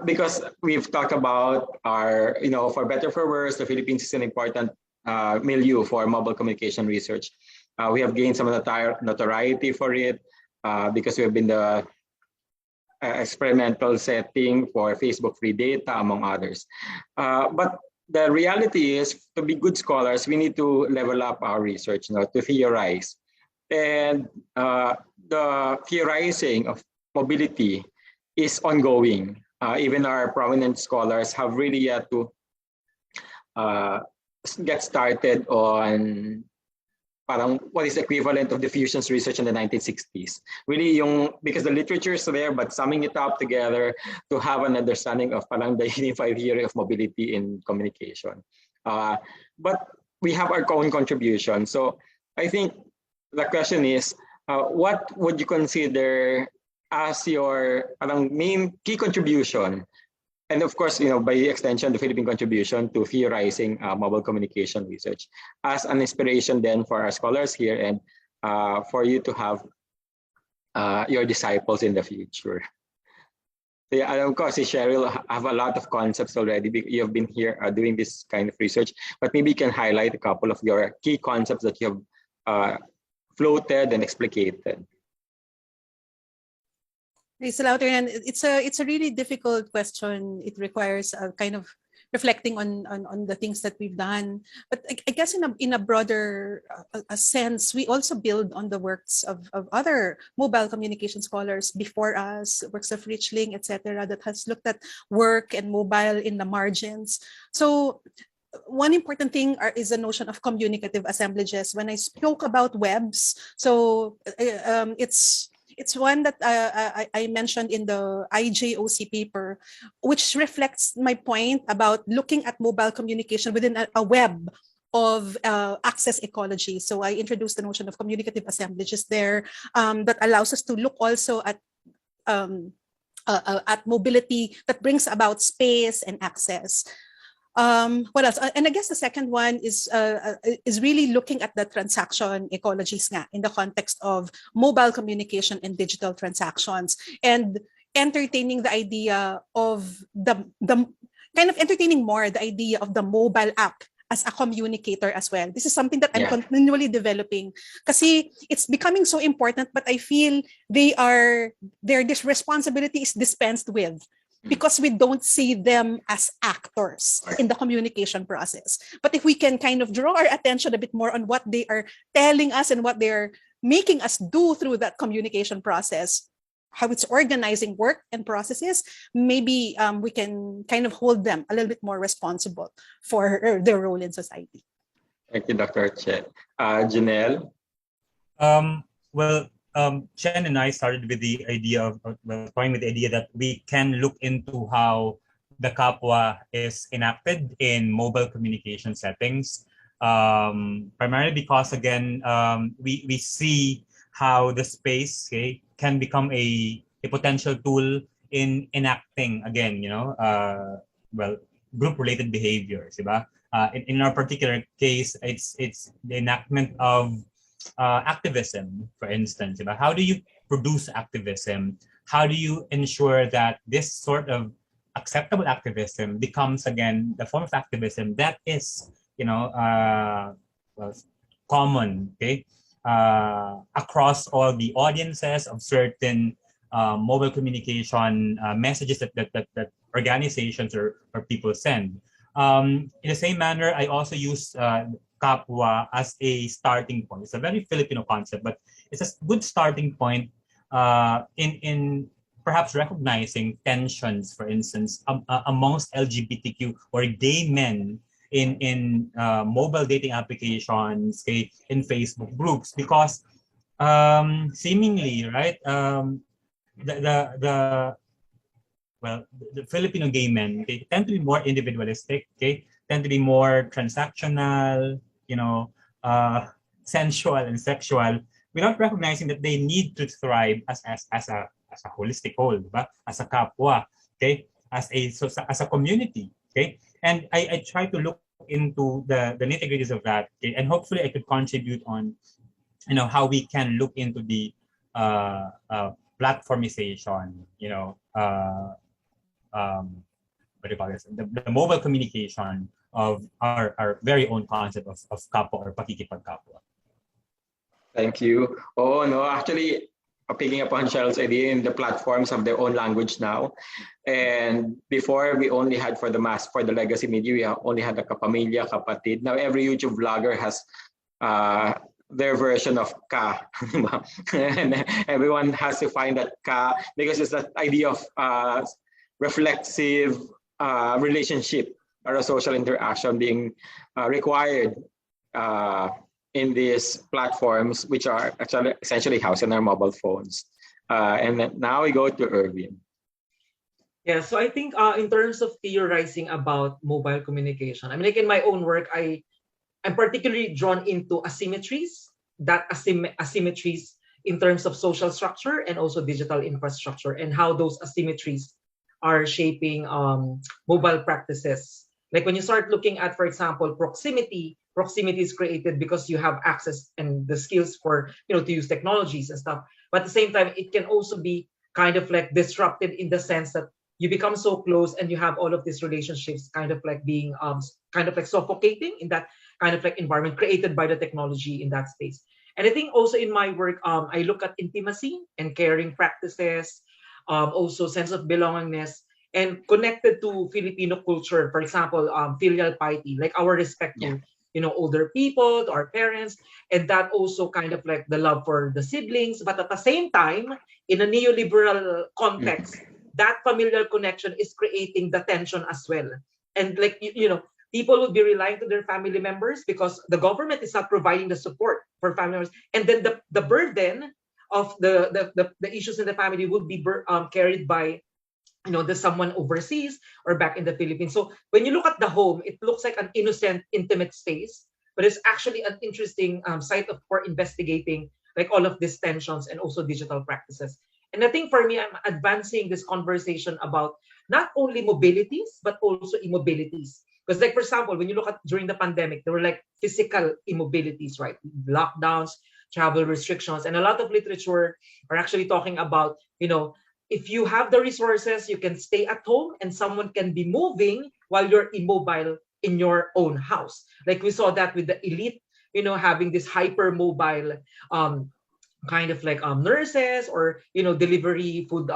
because we've talked about our, for better for worse, the Philippines is an important milieu for mobile communication research. We have gained some notoriety for it because we have been the experimental setting for Facebook free data, among others. But the reality is, to be good scholars, we need to level up our research, to theorize. And the theorizing of mobility is ongoing. Even our prominent scholars have really yet to get started on parang what is equivalent of diffusions research in the 1960s. Really because the literature is there, but summing it up together to have an understanding of parang the unified theory of mobility in communication. But we have our own contribution. So I think the question is, what would you consider as your main key contribution? And of course, by extension, the Philippine contribution to theorizing mobile communication research as an inspiration then for our scholars here and for you to have your disciples in the future. Yeah, and of course, Cheryl have a lot of concepts already. You have been here doing this kind of research, but maybe you can highlight a couple of your key concepts that you have floated and explicated. It's a really difficult question. It requires a kind of reflecting on the things that we've done. But I guess in a broader a sense, we also build on the works of other mobile communication scholars before us, works of Richling, etc., that has looked at work and mobile in the margins. So one important thing is the notion of communicative assemblages. When I spoke about webs, so it's one that I mentioned in the IJOC paper, which reflects my point about looking at mobile communication within a web of access ecology. So I introduced the notion of communicative assemblages there that allows us to look also at mobility that brings about space and access. What else? And I guess the second one is really looking at the transaction ecologies nga in the context of mobile communication and digital transactions, and entertaining the idea of the kind of entertaining more the idea of the mobile app as a communicator as well. This is something that I'm continually developing kasi it's becoming so important, but I feel this responsibility is dispensed with because we don't see them as actors in the communication process. But if we can kind of draw our attention a bit more on what they are telling us and what they're making us do through that communication process, how it's organizing work and processes, maybe we can kind of hold them a little bit more responsible for their role in society. Thank you, Dr. Che. Janelle? Chen and I started with the idea of toying with the idea that we can look into how the kapwa is enacted in mobile communication settings, primarily because again we see how the space can become a potential tool in enacting again group related behaviors, diba? In our particular case, it's the enactment of activism, for instance. How do you produce activism? How do you ensure that this sort of acceptable activism becomes again the form of activism that is common across all the audiences of certain mobile communication messages that organizations or people send. In the same manner, I also use kapwa as a starting point. It's a very Filipino concept, but it's a good starting point in perhaps recognizing tensions, for instance, amongst LGBTQ or gay men in mobile dating applications, in Facebook groups, because seemingly, right, the Filipino gay men, they tend to be more individualistic, tend to be more transactional, sensual and sexual, without recognizing that they need to thrive as a holistic whole, as a kapwa, as a community, and I try to look into the nitty-gritties of that, and hopefully I could contribute on, how we can look into the platformization, what do you call this? The mobile communication of our very own concept of kapwa or pakikipagkapwa. Thank you. Oh no, actually, picking up on Cheryl's idea, in the platforms have their own language now. And before, we only had for the legacy media, we only had the Kapamilya, Kapatid. Now every YouTube vlogger has their version of Ka. And everyone has to find that Ka, because it's that idea of reflexive relationship or a social interaction being required in these platforms, which are actually essentially housed in our mobile phones. And then now we go to Earvin. Yeah, so I think in terms of theorizing about mobile communication, I mean, like in my own work, I'm particularly drawn into asymmetries, asymmetries in terms of social structure and also digital infrastructure, and how those asymmetries are shaping mobile practices. Like when you start looking at, for example, proximity is created because you have access and the skills for, to use technologies and stuff. But at the same time, it can also be kind of like disrupted in the sense that you become so close and you have all of these relationships kind of like being kind of like suffocating in that kind of like environment created by the technology in that space. And I think also in my work, I look at intimacy and caring practices, also sense of belongingness, and connected to Filipino culture. For example, filial piety, like our respect to older people, to our parents, and that also kind of like the love for the siblings. But at the same time, in a neoliberal context, that familial connection is creating the tension as well. And like people would be relying to their family members because the government is not providing the support for family members, and then the burden of the issues in the family would be carried by the someone overseas or back in the Philippines. So when you look at the home, it looks like an innocent, intimate space, but it's actually an interesting site for investigating like all of these tensions and also digital practices. And I think for me, I'm advancing this conversation about not only mobilities, but also immobilities. Because like, for example, when you look at during the pandemic, there were like physical immobilities, right? Lockdowns, travel restrictions, and a lot of literature are actually talking about, if you have the resources, you can stay at home and someone can be moving while you're immobile in your own house. Like we saw that with the elite, having this hyper mobile kind of like nurses or delivery food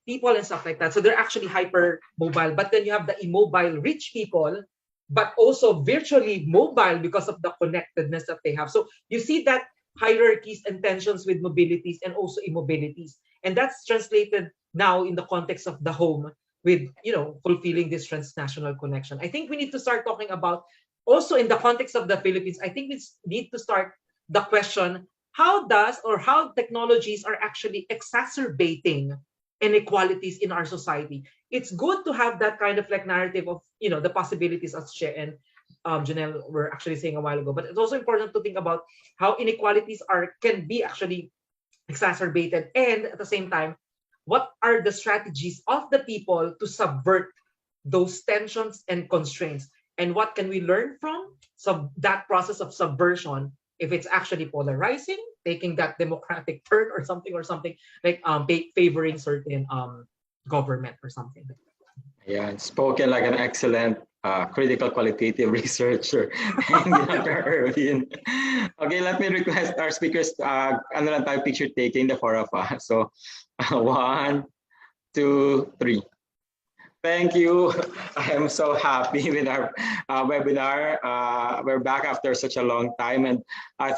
people and stuff like that. So they're actually hyper mobile. But then you have the immobile rich people, but also virtually mobile because of the connectedness that they have. So you see that hierarchies and tensions with mobilities and also immobilities. And that's translated now in the context of the home with, fulfilling this transnational connection. I think we need to start talking about also in the context of the Philippines. I think we need to start the question, how technologies are actually exacerbating inequalities in our society. It's good to have that kind of like narrative of, the possibilities as Che and Janelle were actually saying a while ago, but it's also important to think about how inequalities can be actually exacerbated, and at the same time, what are the strategies of the people to subvert those tensions and constraints, and what can we learn from that process of subversion if it's actually polarizing, taking that democratic turn or something like favoring certain government or something. Yeah, spoken like an excellent critical qualitative researcher. Dr. Earvin. Okay, let me request our speakers another time picture taking, the four of us. So 1, 2, 3. Thank you. I am so happy with our webinar. We're back after such a long time, and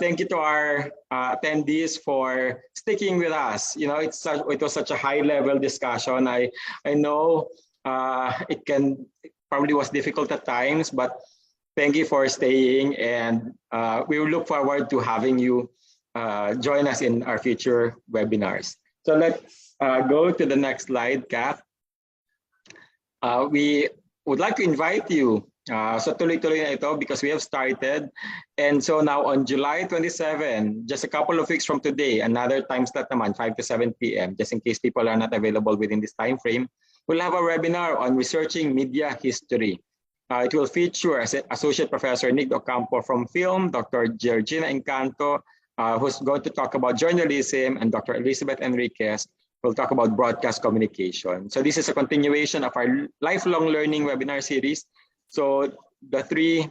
thank you to our attendees for sticking with us. It was such a high-level discussion. I know it probably was difficult at times, but thank you for staying, and we will look forward to having you join us in our future webinars. So let's go to the next slide, Kath. We would like to invite you. So tuloy-tuloy na ito because we have started. And so now on July 27, just a couple of weeks from today, another time slot naman, 5 to 7 p.m., just in case people are not available within this time frame, we'll have a webinar on researching media history. It will feature Associate Professor Nick Ocampo from film, Dr. Georgina Encanto, who's going to talk about journalism, and Dr. Elizabeth Enriquez will talk about broadcast communication. So this is a continuation of our lifelong learning webinar series. So the three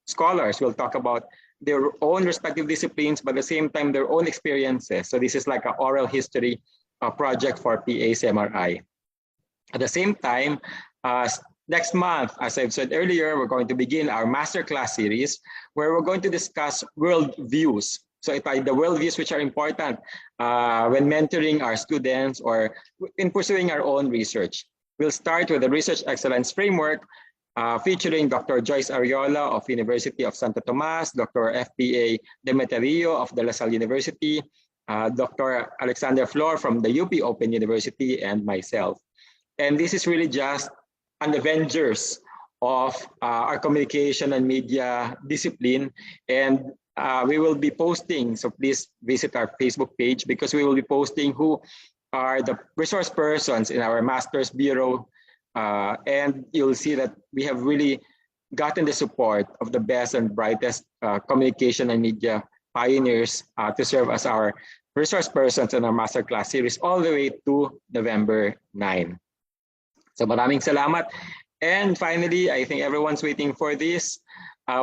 scholars will talk about their own respective disciplines, but at the same time, their own experiences. So this is like an oral history project for PA-CMRI. At the same time, next month, as I've said earlier, we're going to begin our masterclass series where we're going to discuss world views. So the worldviews which are important when mentoring our students or in pursuing our own research. We'll start with the Research Excellence Framework featuring Dr. Joyce Ariola of University of Santo Tomas, Dr. FPA Demeterio of De La Salle University, Dr. Alexander Flor from the UP Open University, and myself. And this is really just an Avengers of our communication and media discipline. And we will be posting, so please visit our Facebook page because we will be posting who are the resource persons in our Master's Bureau. And you'll see that we have really gotten the support of the best and brightest communication and media pioneers to serve as our resource persons in our masterclass series all the way to November 9. So maraming salamat. And finally, I think everyone's waiting for this.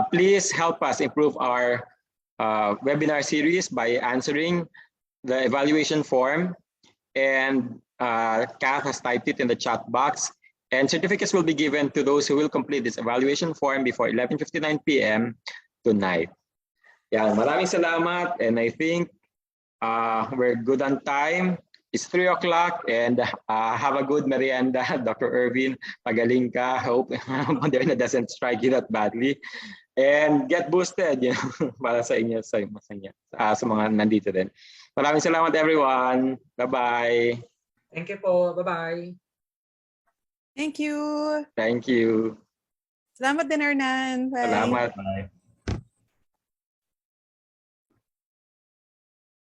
Please help us improve our webinar series by answering the evaluation form. And Kath has typed it in the chat box. And certificates will be given to those who will complete this evaluation form before 11:59 p.m. tonight. Yeah, maraming salamat. And I think we're good on time. It's 3 o'clock and have a good merienda, Dr. Earvin. Magaling ka. Hope Moderna doesn't strike you that badly. And get boosted, you know, para sa inyo, sa mga nandito din. Maraming salamat, everyone. Bye-bye. Thank you po. Bye-bye. Thank you. Thank you. Salamat din, Hernan. Bye. Salamat. Bye.